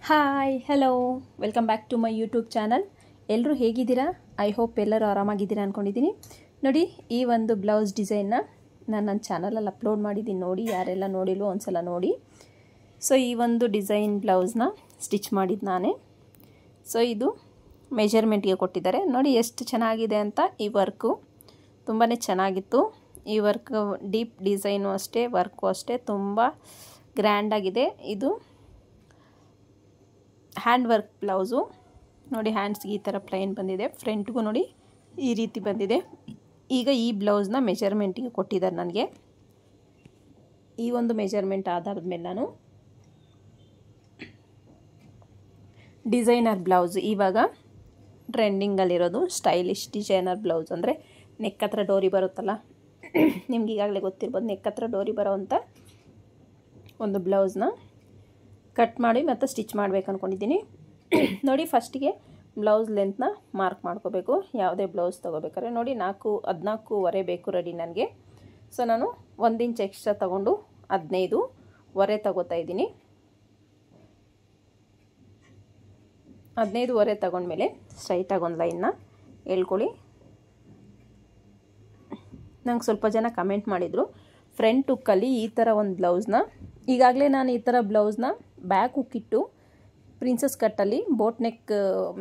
Hi hello welcome back to my YouTube channel. ಎಲ್ಲರೂ ಹೇಗಿದ್ದೀರಾ? I hope ಎಲ್ಲರೂ ಆರಾಮಾಗಿದ್ದೀರಾ ಅಂದ್ಕೊಂಡಿದ್ದೀನಿ. ನೋಡಿ, ಈ ಒಂದು ಬ್ಲೌಸ್ ಡಿಸೈನ್ನ ನಾನು ನನ್ನ ಚಾನಲಲ್ಲಿ ಅಪ್ಲೋಡ್ ಮಾಡಿದ್ದೀನಿ. ನೋಡಿ, ಯಾರೆಲ್ಲ ನೋಡಿಲ್ವೋ ಒಂದ್ಸಲ ನೋಡಿ. ಸೊ ಈ ಒಂದು ಡಿಸೈನ್ ಬ್ಲೌಸ್ನ ಸ್ಟಿಚ್ ಮಾಡಿದ್ದು ನಾನೇ. ಸೊ ಇದು ಮೆಜರ್ಮೆಂಟ್ಗೆ ಕೊಟ್ಟಿದ್ದಾರೆ. ನೋಡಿ ಎಷ್ಟು ಚೆನ್ನಾಗಿದೆ ಅಂತ. ಈ ವರ್ಕು ತುಂಬಾ ಚೆನ್ನಾಗಿತ್ತು. ಈ ವರ್ಕ್ ಡೀಪ್ ಡಿಸೈನು ಅಷ್ಟೇ, ವರ್ಕು ಅಷ್ಟೇ ತುಂಬ ಗ್ರ್ಯಾಂಡಾಗಿದೆ. ಇದು ಹ್ಯಾಂಡ್ ವರ್ಕ್ ಬ್ಲೌಸು. ನೋಡಿ, ಹ್ಯಾಂಡ್ಸ್ಗೆ ಈ ಥರ ಪ್ಲೈನ್ ಬಂದಿದೆ, ಫ್ರಂಟ್ಗೂ ನೋಡಿ ಈ ರೀತಿ ಬಂದಿದೆ. ಈಗ ಈ ಬ್ಲೌಸ್ನ ಮೆಜರ್ಮೆಂಟಿಗೆ ಕೊಟ್ಟಿದ್ದಾರೆ ನನಗೆ. ಈ ಒಂದು ಮೆಜರ್ಮೆಂಟ್ ಆಧಾರದ ಮೇಲೆ ನಾನು ಡಿಸೈನರ್ ಬ್ಲೌಸ್, ಇವಾಗ ಟ್ರೆಂಡಿಂಗಲ್ಲಿರೋದು ಸ್ಟೈಲಿಶ್ ಡಿಸೈನರ್ ಬ್ಲೌಸ್ ಅಂದರೆ ನೆಕ್ ಹತ್ರ ಡೋರಿ ಬರುತ್ತಲ್ಲ, ನಿಮ್ಗೆ ಈಗಾಗಲೇ ಗೊತ್ತಿರ್ಬೋದು. ನೆಕ್ ಹತ್ರ ಡೋರಿ ಬರೋ ಅಂಥ ಒಂದು ಬ್ಲೌಸ್ನ ಕಟ್ ಮಾಡಿ ಮತ್ತು ಸ್ಟಿಚ್ ಮಾಡಬೇಕು ಅಂದ್ಕೊಂಡಿದ್ದೀನಿ. ನೋಡಿ, ಫಸ್ಟಿಗೆ ಬ್ಲೌಸ್ ಲೆಂತ್ನ ಮಾರ್ಕ್ ಮಾಡ್ಕೋಬೇಕು. ಯಾವುದೇ ಬ್ಲೌಸ್ ತೊಗೋಬೇಕಾದ್ರೆ ನೋಡಿ 14.5 ಬೇಕು ರೆಡಿ ನನಗೆ. ಸೊ ನಾನು 1 ಇಂಚ್ ಎಕ್ಸ್ಟ್ರಾ ತೊಗೊಂಡು 15.5 ತೊಗೋತಾ ಇದ್ದೀನಿ. 15.5 ತೊಗೊಂಡ್ಮೇಲೆ ಸ್ಟ್ರೈಟಾಗಿ ಒಂದು ಲೈನ್ನ ಹೇಳ್ಕೊಳ್ಳಿ. ನಂಗೆ ಸ್ವಲ್ಪ ಜನ ಕಮೆಂಟ್ ಮಾಡಿದರು, ಫ್ರಂಟ್ ಹುಕ್ಕಲ್ಲಿ ಈ ಥರ ಒಂದು ಬ್ಲೌಸ್ನ, ಈಗಾಗಲೇ ನಾನು ಈ ಥರ ಬ್ಲೌಸ್ನ ಬ್ಯಾಕ್ ಹುಕ್ಕಿಟ್ಟು ಪ್ರಿನ್ಸಸ್ ಕಟ್ಟಲ್ಲಿ ಬೋಟ್ ನೆಕ್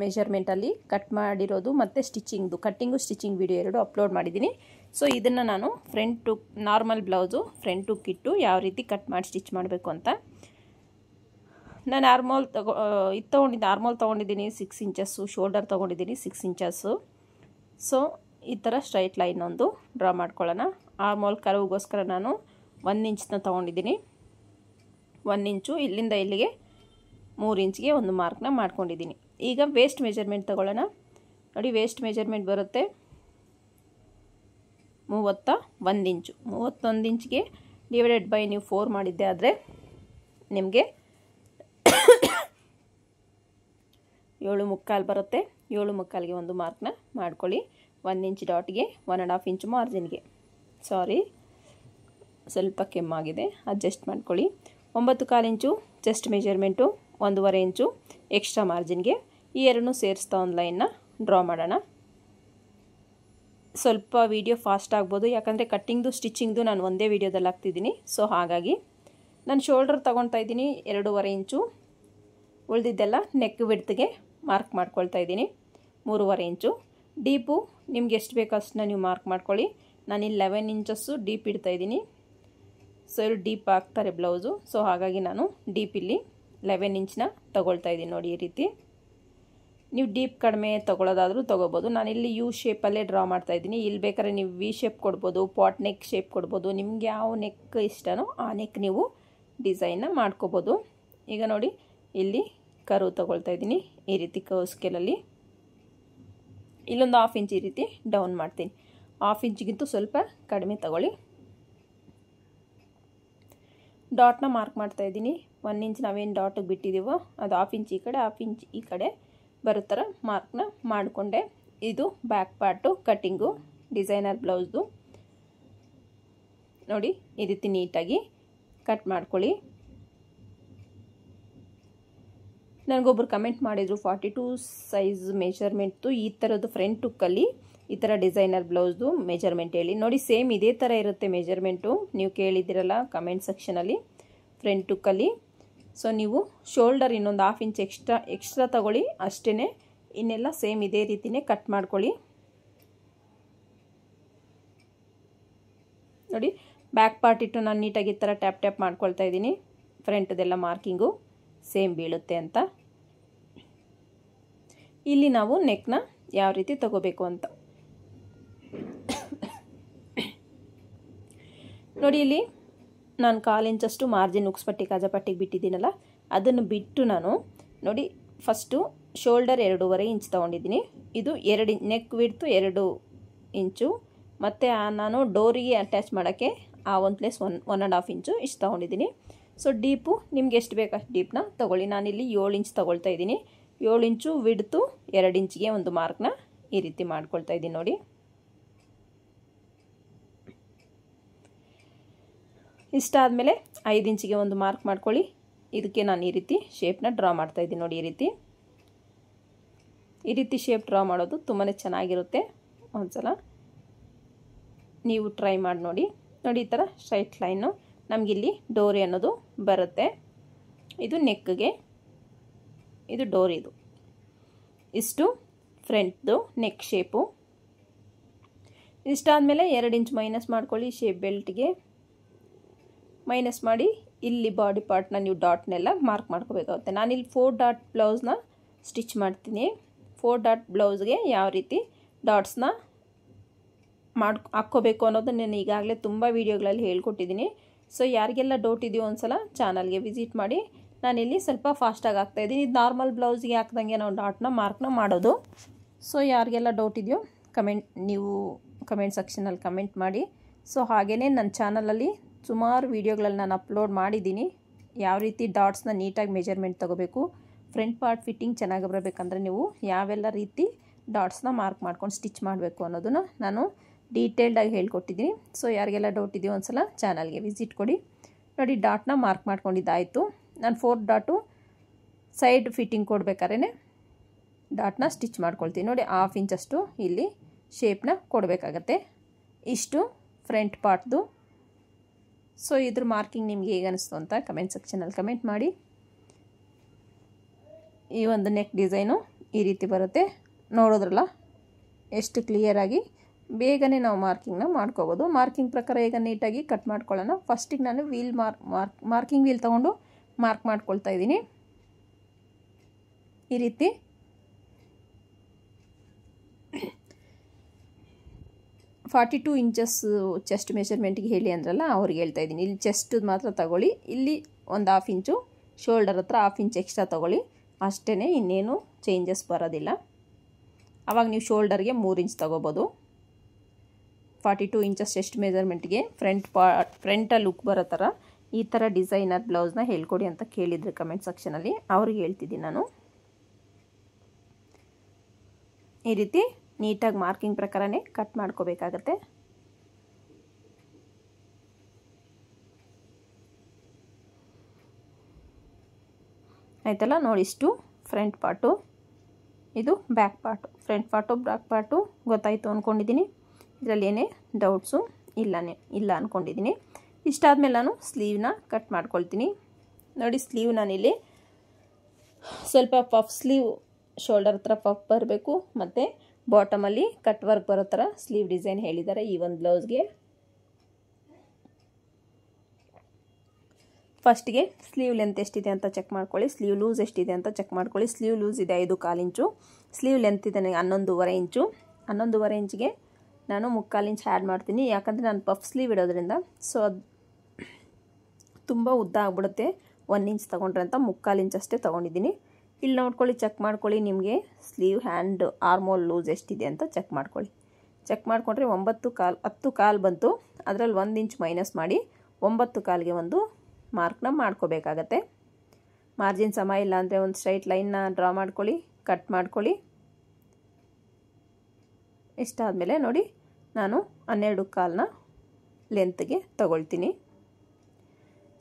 ಮೆಜರ್ಮೆಂಟಲ್ಲಿ ಕಟ್ ಮಾಡಿರೋದು ಮತ್ತು ಸ್ಟಿಚಿಂಗ್ದು ಸ್ಟಿಚಿಂಗ್ ವಿಡಿಯೋ 2 ಅಪ್ಲೋಡ್ ಮಾಡಿದ್ದೀನಿ. ಸೊ ಇದನ್ನು ನಾನು front hook, normal blouse front ಹುಕ್ಕಿಟ್ಟು ಯಾವ ರೀತಿ ಕಟ್ ಮಾಡಿ ಸ್ಟಿಚ್ ಮಾಡಬೇಕು ಅಂತ ನಾನು ಆರ್ಮೋಲ್ ತೊಗೊಂಡಿದ್ದೀನಿ 6 ಇಂಚಸ್ಸು, ಶೋಲ್ಡರ್ ತೊಗೊಂಡಿದ್ದೀನಿ 6 ಇಂಚಸ್ಸು. ಸೊ ಈ ಥರ ಸ್ಟ್ರೈಟ್ ಲೈನ್ ಒಂದು ಡ್ರಾ ಮಾಡ್ಕೊಳ್ಳೋಣ. ಆರ್ಮೋಲ್ ಕರ್ವ್ಗೋಸ್ಕರ ನಾನು 1 ಇಂಚನ್ನ ತೊಗೊಂಡಿದ್ದೀನಿ. 1 ಇಂಚು ಇಲ್ಲಿಂದ ಇಲ್ಲಿಗೆ 3 ಇಂಚ್ಗೆ ಒಂದು ಮಾರ್ಕ್ನ ಮಾಡ್ಕೊಂಡಿದ್ದೀನಿ. ಈಗ ವೇಸ್ಟ್ ಮೆಜರ್ಮೆಂಟ್ ತೊಗೊಳ್ಳೋಣ. ನೋಡಿ, ವೇಸ್ಟ್ ಮೆಜರ್ಮೆಂಟ್ ಬರುತ್ತೆ 31 ಇಂಚು. 31 ಇಂಚ್ಗೆ ಡಿವೈಡೆಡ್ ಬೈ ನೀವು 4 ಮಾಡಿದ್ದೆ ಆದರೆ ನಿಮಗೆ 7.25 ಬರುತ್ತೆ. 7.25ಗೆ ಒಂದು ಮಾರ್ಕ್ನ ಮಾಡ್ಕೊಳ್ಳಿ. 1 ಇಂಚ್ ಡಾಟ್ಗೆ 1.5 ಇಂಚ್ ಮಾರ್ಜಿನ್ಗೆ. ಸಾರಿ, ಸ್ವಲ್ಪ ಕೆಮ್ಮಾಗಿದೆ, ಅಡ್ಜಸ್ಟ್ ಮಾಡ್ಕೊಳ್ಳಿ. 9.25 ಇಂಚು ಚೆಸ್ಟ್ ಮೆಜರ್ಮೆಂಟು, 1.5 ಇಂಚು ಎಕ್ಸ್ಟ್ರಾ ಮಾರ್ಜಿನ್ಗೆ. ಈ ಎರಡನ್ನೂ ಸೇರಿಸ್ತಾ ಒಂದು ಲೈನ್ನ ಡ್ರಾ ಮಾಡೋಣ. ಸ್ವಲ್ಪ ವಿಡಿಯೋ ಫಾಸ್ಟ್ ಆಗ್ಬೋದು, ಯಾಕಂದರೆ ಕಟ್ಟಿಂಗ್ದು ಸ್ಟಿಚಿಂಗ್ದು ನಾನು ಒಂದೇ ವಿಡಿಯೋದಲ್ಲಿ ಹಾಕ್ತಿದ್ದೀನಿ. ಸೊ ಹಾಗಾಗಿ ನಾನು ಶೋಲ್ಡರ್ ತೊಗೊಳ್ತಾ ಇದ್ದೀನಿ 2.5 ಇಂಚು. ಉಳಿದಿದ್ದೆಲ್ಲ ನೆಕ್ ವಿಡ್ತ್ಗೆ ಮಾರ್ಕ್ ಮಾಡ್ಕೊಳ್ತಾ ಇದ್ದೀನಿ 3.5 ಇಂಚು. ಡೀಪು ನಿಮ್ಗೆ ಎಷ್ಟು ಬೇಕೋ ಅಷ್ಟನ್ನ ನೀವು ಮಾರ್ಕ್ ಮಾಡ್ಕೊಳ್ಳಿ. ನಾನಿಲ್ಲಿ 11 ಇಂಚಸ್ಸು ಡೀಪ್ ಇಡ್ತಾ ಇದ್ದೀನಿ. ಸೊ ಇವರು ಡೀಪ್ ಹಾಕ್ತಾರೆ ಬ್ಲೌಸು. ಸೊ ಹಾಗಾಗಿ ನಾನು ಡೀಪ್ ಇಲ್ಲಿ 11 ಇಂಚನ್ನ ತೊಗೊಳ್ತಾ ಇದ್ದೀನಿ. ನೋಡಿ, ಈ ರೀತಿ ನೀವು ಡೀಪ್ ಕಡಿಮೆ ತೊಗೊಳ್ಳೋದಾದರೂ ತೊಗೋಬೋದು. ನಾನಿಲ್ಲಿ ಯು ಶೇಪಲ್ಲೇ ಡ್ರಾ ಮಾಡ್ತಾ ಇದ್ದೀನಿ. ಇಲ್ಲಿ ಬೇಕಾದ್ರೆ ನೀವು ವಿ ಶೇಪ್ ಕೊಡ್ಬೋದು, ಪಾಟ್ ನೆಕ್ ಶೇಪ್ ಕೊಡ್ಬೋದು. ನಿಮ್ಗೆ ಯಾವ ನೆಕ್ ಇಷ್ಟನೋ ಆ ನೆಕ್ ನೀವು ಡಿಸೈನ್ನ ಮಾಡ್ಕೋಬೋದು. ಈಗ ನೋಡಿ, ಇಲ್ಲಿ ಕರ್ವ್ ತೊಗೊಳ್ತಾ ಇದ್ದೀನಿ ಈ ರೀತಿ ಕರ್ವ್ ಸ್ಕೇಲಲ್ಲಿ. ಇಲ್ಲೊಂದು 1/2 ಇಂಚ್ ಈ ರೀತಿ ಡೌನ್ ಮಾಡ್ತೀನಿ. 1/2 ಇಂಚಿಗಿಂತೂ ಸ್ವಲ್ಪ ಕಡಿಮೆ ತಗೊಳ್ಳಿ. ಡಾಟ್ನ ಮಾರ್ಕ್ ಮಾಡ್ತಾ ಇದ್ದೀನಿ. 1 ಇಂಚ್ ನಾವೇನು ಡಾಟಿಗೆ ಬಿಟ್ಟಿದ್ದೀವೋ ಅದು 1/2 ಇಂಚ್ ಈ ಕಡೆ, 1/2 ಇಂಚ್ ಈ ಕಡೆ ಬರೋ ಥರ ಮಾರ್ಕ್ನ ಮಾಡಿಕೊಂಡೆ. ಇದು ಬ್ಯಾಕ್ ಪಾರ್ಟು ಕಟ್ಟಿಂಗು ಡಿಸೈನರ್ ಬ್ಲೌಸ್ದು. ನೋಡಿ, ಈ ರೀತಿ ನೀಟಾಗಿ ಕಟ್ ಮಾಡ್ಕೊಳ್ಳಿ. ನನಗೊಬ್ಬರು ಕಮೆಂಟ್ ಮಾಡಿದರು 42 ಸೈಜ್ ಮೆಜರ್ಮೆಂಟ್ದು ಈ ಥರದ್ದು ಫ್ರಂಟ್ ಹುಕ್ಕಲ್ಲಿ ಈ ಥರ ಡಿಸೈನರ್ ಬ್ಲೌಸ್ದು ಮೆಜರ್ಮೆಂಟ್ ಹೇಳಿ. ನೋಡಿ, ಸೇಮ್ ಇದೇ ಥರ ಇರುತ್ತೆ ಮೆಜರ್ಮೆಂಟು. ನೀವು ಕೇಳಿದ್ದೀರಲ್ಲ ಕಮೆಂಟ್ ಸೆಕ್ಷನಲ್ಲಿ ಫ್ರಂಟ್ ಹುಕ್ಕಲ್ಲಿ. ಸೊ ನೀವು ಶೋಲ್ಡರ್ ಇನ್ನೊಂದು 1/2 ಇಂಚ್ ಎಕ್ಸ್ಟ್ರಾ ತಗೊಳ್ಳಿ ಅಷ್ಟೇ. ಇನ್ನೆಲ್ಲ ಸೇಮ್ ಇದೇ ರೀತಿಯೇ ಕಟ್ ಮಾಡ್ಕೊಳ್ಳಿ. ನೋಡಿ, ಬ್ಯಾಕ್ ಪಾರ್ಟ್ ಇಟ್ಟು ನಾನು ನೀಟಾಗಿ ಈ ಥರ ಟ್ಯಾಪ್ ಮಾಡ್ಕೊಳ್ತಾ ಇದ್ದೀನಿ. ಫ್ರಂಟ್ದೆಲ್ಲ ಮಾರ್ಕಿಂಗು ಸೇಮ್ ಬೀಳುತ್ತೆ ಅಂತ. ಇಲ್ಲಿ ನಾವು ನೆಕ್ನ ಯಾವ ರೀತಿ ತಗೋಬೇಕು ಅಂತ ನೋಡಿ. ಇಲ್ಲಿ ನಾನು 1/4 ಇಂಚಷ್ಟು ಮಾರ್ಜಿನ್ ಉಕ್ಸ್ಪಟ್ಟಿ ಕಾಜಾಪಟ್ಟಿಗೆ ಬಿಟ್ಟಿದ್ದೀನಲ್ಲ, ಅದನ್ನು ಬಿಟ್ಟು ನಾನು ನೋಡಿ ಫಸ್ಟು ಶೋಲ್ಡರ್ 2.5 ಇಂಚ್ ತೊಗೊಂಡಿದ್ದೀನಿ. ಇದು 2 ನೆಕ್ ವಿಡ್ತು 2 ಇಂಚು. ಮತ್ತು ನಾನು ಡೋರಿಗೆ ಅಟ್ಯಾಚ್ ಮಾಡೋಕ್ಕೆ ಆ ಒಂದು ಪ್ಲೇಸ್ 1.5 ಇಂಚು ಇಷ್ಟು ತೊಗೊಂಡಿದ್ದೀನಿ. ಸೊ ಡೀಪು ನಿಮ್ಗೆ ಎಷ್ಟು ಬೇಕು ಅಷ್ಟು ಡೀಪ್ನ ತೊಗೊಳ್ಳಿ. ನಾನಿಲ್ಲಿ 7 ಇಂಚ್ ತೊಗೊಳ್ತಾ ಇದ್ದೀನಿ. 7 ಇಂಚು ವಿಡ್ತು 2 ಇಂಚಿಗೆ ಒಂದು ಮಾರ್ಕ್ನ ಈ ರೀತಿ ಮಾಡ್ಕೊಳ್ತಾ ಇದ್ದೀನಿ. ನೋಡಿ, ಇಷ್ಟಾದಮೇಲೆ 5 ಇಂಚಿಗೆ ಒಂದು ಮಾರ್ಕ್ ಮಾಡ್ಕೊಳ್ಳಿ. ಇದಕ್ಕೆ ನಾನು ಈ ರೀತಿ ಶೇಪ್ನ ಡ್ರಾ ಮಾಡ್ತಾಯಿದ್ದೀನಿ ನೋಡಿ. ಈ ರೀತಿ ಶೇಪ್ ಡ್ರಾ ಮಾಡೋದು ತುಂಬಾ ಚೆನ್ನಾಗಿರುತ್ತೆ. ಒಂದ್ಸಲ ನೀವು ಟ್ರೈ ಮಾಡಿ ನೋಡಿ. ಈ ಥರ ಸ್ಟ್ರೈಟ್ ಲೈನು ನಮಗಿಲ್ಲಿ ಡೋರಿ ಅನ್ನೋದು ಬರುತ್ತೆ. ಇದು ನೆಕ್ಗೆ, ಇದು ಡೋರಿದು. ಇಷ್ಟು ಫ್ರಂಟ್ದು ನೆಕ್ ಶೇಪು. ಇಷ್ಟಾದಮೇಲೆ 2 ಇಂಚ್ ಮೈನಸ್ ಮಾಡ್ಕೊಳ್ಳಿ. ಶೇಪ್ ಬೆಲ್ಟ್ಗೆ ಮೈನಸ್ ಮಾಡಿ ಇಲ್ಲಿ ಬಾಡಿ ಪಾರ್ಟ್ನ ನೀವು ಡಾಟ್ನೆಲ್ಲ ಮಾರ್ಕ್ ಮಾಡ್ಕೋಬೇಕಾಗುತ್ತೆ. ನಾನಿಲ್ಲಿ 4 ಡಾಟ್ ಬ್ಲೌಸ್ನ ಸ್ಟಿಚ್ ಮಾಡ್ತೀನಿ. 4 ಡಾಟ್ ಬ್ಲೌಸ್ಗೆ ಯಾವ ರೀತಿ ಡಾಟ್ಸ್ನ ಹಾಕ್ಕೋಬೇಕು ಅನ್ನೋದು ನಾನು ಈಗಾಗಲೇ ತುಂಬ ವೀಡಿಯೋಗಳಲ್ಲಿ ಹೇಳ್ಕೊಟ್ಟಿದ್ದೀನಿ. ಸೊ ಯಾರಿಗೆಲ್ಲ ಡೌಟ್ ಇದೆಯೋ ಒಂದ್ಸಲ ಚಾನಲ್ಗೆ ವಿಸಿಟ್ ಮಾಡಿ. ನಾನಿಲ್ಲಿ ಸ್ವಲ್ಪ ಫಾಸ್ಟಾಗಿ ಹಾಕ್ತಾಯಿದ್ದೀನಿ. ಇದು ನಾರ್ಮಲ್ ಬ್ಲೌಸ್ಗೆ ಹಾಕ್ದಂಗೆ ನಾವು ಡಾಟ್ನ ಮಾರ್ಕ್ನ ಮಾಡೋದು. ಸೊ ಯಾರಿಗೆಲ್ಲ ಡೌಟ್ ಇದೆಯೋ ನೀವು ಕಮೆಂಟ್ ಸೆಕ್ಷನಲ್ಲಿ ಕಮೆಂಟ್ ಮಾಡಿ. ಸೊ ಹಾಗೆಯೇ ನನ್ನ ಚಾನಲಲ್ಲಿ ಸುಮಾರು ವೀಡಿಯೋಗಳಲ್ಲಿ ನಾನು ಅಪ್ಲೋಡ್ ಮಾಡಿದ್ದೀನಿ. ಯಾವ ರೀತಿ ಡಾಟ್ಸ್ನ ನೀಟಾಗಿ ಮೆಜರ್ಮೆಂಟ್ ತೊಗೋಬೇಕು, ಫ್ರಂಟ್ ಪಾರ್ಟ್ ಫಿಟ್ಟಿಂಗ್ ಚೆನ್ನಾಗಿ ಬರಬೇಕಂದ್ರೆ ನೀವು ಯಾವೆಲ್ಲ ರೀತಿ ಡಾಟ್ಸ್ನ ಮಾರ್ಕ್ ಮಾಡ್ಕೊಂಡು ಸ್ಟಿಚ್ ಮಾಡಬೇಕು ಅನ್ನೋದನ್ನು ನಾನು ಡೀಟೇಲ್ಡಾಗಿ ಹೇಳ್ಕೊಟ್ಟಿದ್ದೀನಿ. ಸೊ ಯಾರಿಗೆಲ್ಲ ಡೌಟ್ ಇದೆಯೋ ಒಂದ್ಸಲ ಚಾನಲ್ಗೆ ವಿಸಿಟ್ ಕೊಡಿ. ನೋಡಿ, ಡಾಟ್ನ ಮಾರ್ಕ್ ಮಾಡ್ಕೊಂಡಿದ್ದಾಯಿತು. ನಾನು 4 ಡಾಟು ಸೈಡ್ ಫಿಟ್ಟಿಂಗ್ ಕೊಡಬೇಕಾದ್ರೆ ಡಾಟ್ನ ಸ್ಟಿಚ್ ಮಾಡ್ಕೊಳ್ತೀನಿ. ನೋಡಿ, 1/2 ಇಂಚಷ್ಟು ಇಲ್ಲಿ ಶೇಪ್ನ ಕೊಡಬೇಕಾಗತ್ತೆ. ಇಷ್ಟು ಫ್ರಂಟ್ ಪಾರ್ಟ್ದು. ಸೊ ಇದ್ರ ಮಾರ್ಕಿಂಗ್ ನಿಮಗೆ ಹೇಗೆ ಅನಿಸ್ತು ಅಂತ ಕಮೆಂಟ್ ಸೆಕ್ಷನಲ್ಲಿ ಕಮೆಂಟ್ ಮಾಡಿ. ಈ ಒಂದು ನೆಕ್ ಡಿಸೈನು ಈ ರೀತಿ ಬರುತ್ತೆ. ನೋಡೋದ್ರಲ್ಲ ಎಷ್ಟು ಕ್ಲಿಯರಾಗಿ ಬೇಗನೆ ನಾವು ಮಾರ್ಕಿಂಗ್ನ ಮಾಡ್ಕೋಬೋದು. ಮಾರ್ಕಿಂಗ್ ಪ್ರಕಾರ ಈಗ ನೀಟಾಗಿ ಕಟ್ ಮಾಡ್ಕೊಳ್ಳೋಣ. ಫಸ್ಟಿಗೆ ನಾನು ಮಾರ್ಕಿಂಗ್ ವೀಲ್ ತೊಗೊಂಡು ಮಾರ್ಕ್ ಮಾಡ್ಕೊಳ್ತಾ ಇದ್ದೀನಿ. ಈ ರೀತಿ 42 ಇಂಚಸ್ ಚೆಸ್ಟ್ ಮೆಷರ್ಮೆಂಟ್ಗೆ ಹೇಳಿ ಅಂದ್ರಲ್ಲ, ಅವ್ರಿಗೆ ಹೇಳ್ತಾ ಇದ್ದೀನಿ. ಇಲ್ಲಿ ಚೆಸ್ಟ್ ಮಾತ್ರ ತಗೊಳ್ಳಿ. ಇಲ್ಲಿ ಒಂದು 1/2 ಇಂಚು ಶೋಲ್ಡರ್ ಹತ್ರ 1/2 ಇಂಚ್ ಎಕ್ಸ್ಟ್ರಾ ತೊಗೊಳ್ಳಿ. ಅಷ್ಟೇ, ಇನ್ನೇನು ಚೇಂಜಸ್ ಬರೋದಿಲ್ಲ. ಆವಾಗ ನೀವು ಶೋಲ್ಡರ್ಗೆ 3 ಇಂಚ್ ತೊಗೋಬೋದು. 42 ಇಂಚಸ್ ಚೆಸ್ಟ್ ಮೆಜರ್ಮೆಂಟ್ಗೆ ಫ್ರಂಟಲ್ಲಿ ಲುಕ್ ಬರೋ ಥರ ಈ ಥರ ಡಿಸೈನರ್ ಬ್ಲೌಸ್ನ ಹೇಳ್ಕೊಡಿ ಅಂತ ಕೇಳಿದ್ರು ಕಮೆಂಟ್ ಸೆಕ್ಷನಲ್ಲಿ. ಅವ್ರಿಗೆ ಹೇಳ್ತಿದ್ದೀನಿ ನಾನು. ಈ ರೀತಿ ನೀಟಾಗಿ ಮಾರ್ಕಿಂಗ್ ಪ್ರಕಾರನೇ ಕಟ್ ಮಾಡ್ಕೋಬೇಕಾಗತ್ತೆ. ಆಯ್ತಲ್ಲ, ನೋಡಿ, ಇಷ್ಟು ಫ್ರಂಟ್ ಪಾರ್ಟು, ಇದು back part. Front part back part ಗೊತ್ತಾಯಿತು ಅಂದ್ಕೊಂಡಿದ್ದೀನಿ. ಇದರಲ್ಲಿ ಏನೇ ಡೌಟ್ಸು ಇಲ್ಲ ಅಂದ್ಕೊಂಡಿದ್ದೀನಿ. ಇಷ್ಟಾದಮೇಲೆ ನಾನು ಸ್ಲೀವ್ನ ಕಟ್ ಮಾಡ್ಕೊಳ್ತೀನಿ. ನೋಡಿ, ಸ್ಲೀವ್ ನಾನಿಲ್ಲಿ ಸ್ವಲ್ಪ ಪಫ್ ಸ್ಲೀವ್, ಶೋಲ್ಡರ್ ಹತ್ರ ಪಫ್ ಬರಬೇಕು ಮತ್ತು ಬಾಟಮಲ್ಲಿ ಕಟ್ ವರ್ಕ್ ಬರೋ ಥರ ಸ್ಲೀವ್ ಡಿಸೈನ್ ಹೇಳಿದ್ದಾರೆ ಈ ಒಂದು ಬ್ಲೌಸ್ಗೆ. ಫಸ್ಟಿಗೆ ಸ್ಲೀವ್ ಲೆಂತ್ ಎಷ್ಟಿದೆ ಅಂತ ಚೆಕ್ ಮಾಡ್ಕೊಳ್ಳಿ. ಸ್ಲೀವ್ ಲೂಸ್ ಎಷ್ಟಿದೆ ಅಂತ ಚೆಕ್ ಮಾಡ್ಕೊಳ್ಳಿ. ಸ್ಲೀವ್ ಲೂಸ್ ಇದೆ 5.25 ಇಂಚು. ಸ್ಲೀವ್ ಲೆಂತ್ ಇದೆ 11.5 ಇಂಚು. 11.5 ಇಂಚಿಗೆ ನಾನು 3/4 ಇಂಚ್ ಆ್ಯಡ್ ಮಾಡ್ತೀನಿ. ಯಾಕಂದರೆ ನಾನು ಪಫ್ ಸ್ಲೀವ್ ಇಡೋದ್ರಿಂದ ಸೊ ಅದು ತುಂಬ ಉದ್ದ ಆಗಿಬಿಡುತ್ತೆ 1 ಇಂಚ್ ತೊಗೊಂಡ್ರೆ ಅಂತ 3/4 ಇಂಚ್ ಅಷ್ಟೇ ತೊಗೊಂಡಿದ್ದೀನಿ. ಇಲ್ಲಿ ನೋಡ್ಕೊಳ್ಳಿ, ಚೆಕ್ ಮಾಡ್ಕೊಳ್ಳಿ. ನಿಮಗೆ ಸ್ಲೀವ್ ಹ್ಯಾಂಡ್ ಆರ್ಮೋಲ್ ಲೂಸ್ ಎಷ್ಟಿದೆ ಅಂತ ಚೆಕ್ ಮಾಡ್ಕೊಳ್ಳಿ. ಚೆಕ್ ಮಾಡಿಕೊಂಡ್ರೆ 10 ಬಂತು. ಅದರಲ್ಲಿ 1 ಇಂಚ್ ಮೈನಸ್ ಮಾಡಿ 9.25ಗೆ ಒಂದು ಮಾರ್ಕ್ನ ಮಾಡ್ಕೋಬೇಕಾಗತ್ತೆ. ಮಾರ್ಜಿನ್ ಸಮ ಇಲ್ಲ ಅಂದರೆ ಒಂದು ಸ್ಟ್ರೈಟ್ ಲೈನ್ನ ಡ್ರಾ ಮಾಡ್ಕೊಳ್ಳಿ, ಕಟ್ ಮಾಡ್ಕೊಳ್ಳಿ. ಇಷ್ಟಾದಮೇಲೆ ನೋಡಿ, ನಾನು 12.25ನ ಲೆಂತ್ಗೆ ತಗೊಳ್ತೀನಿ.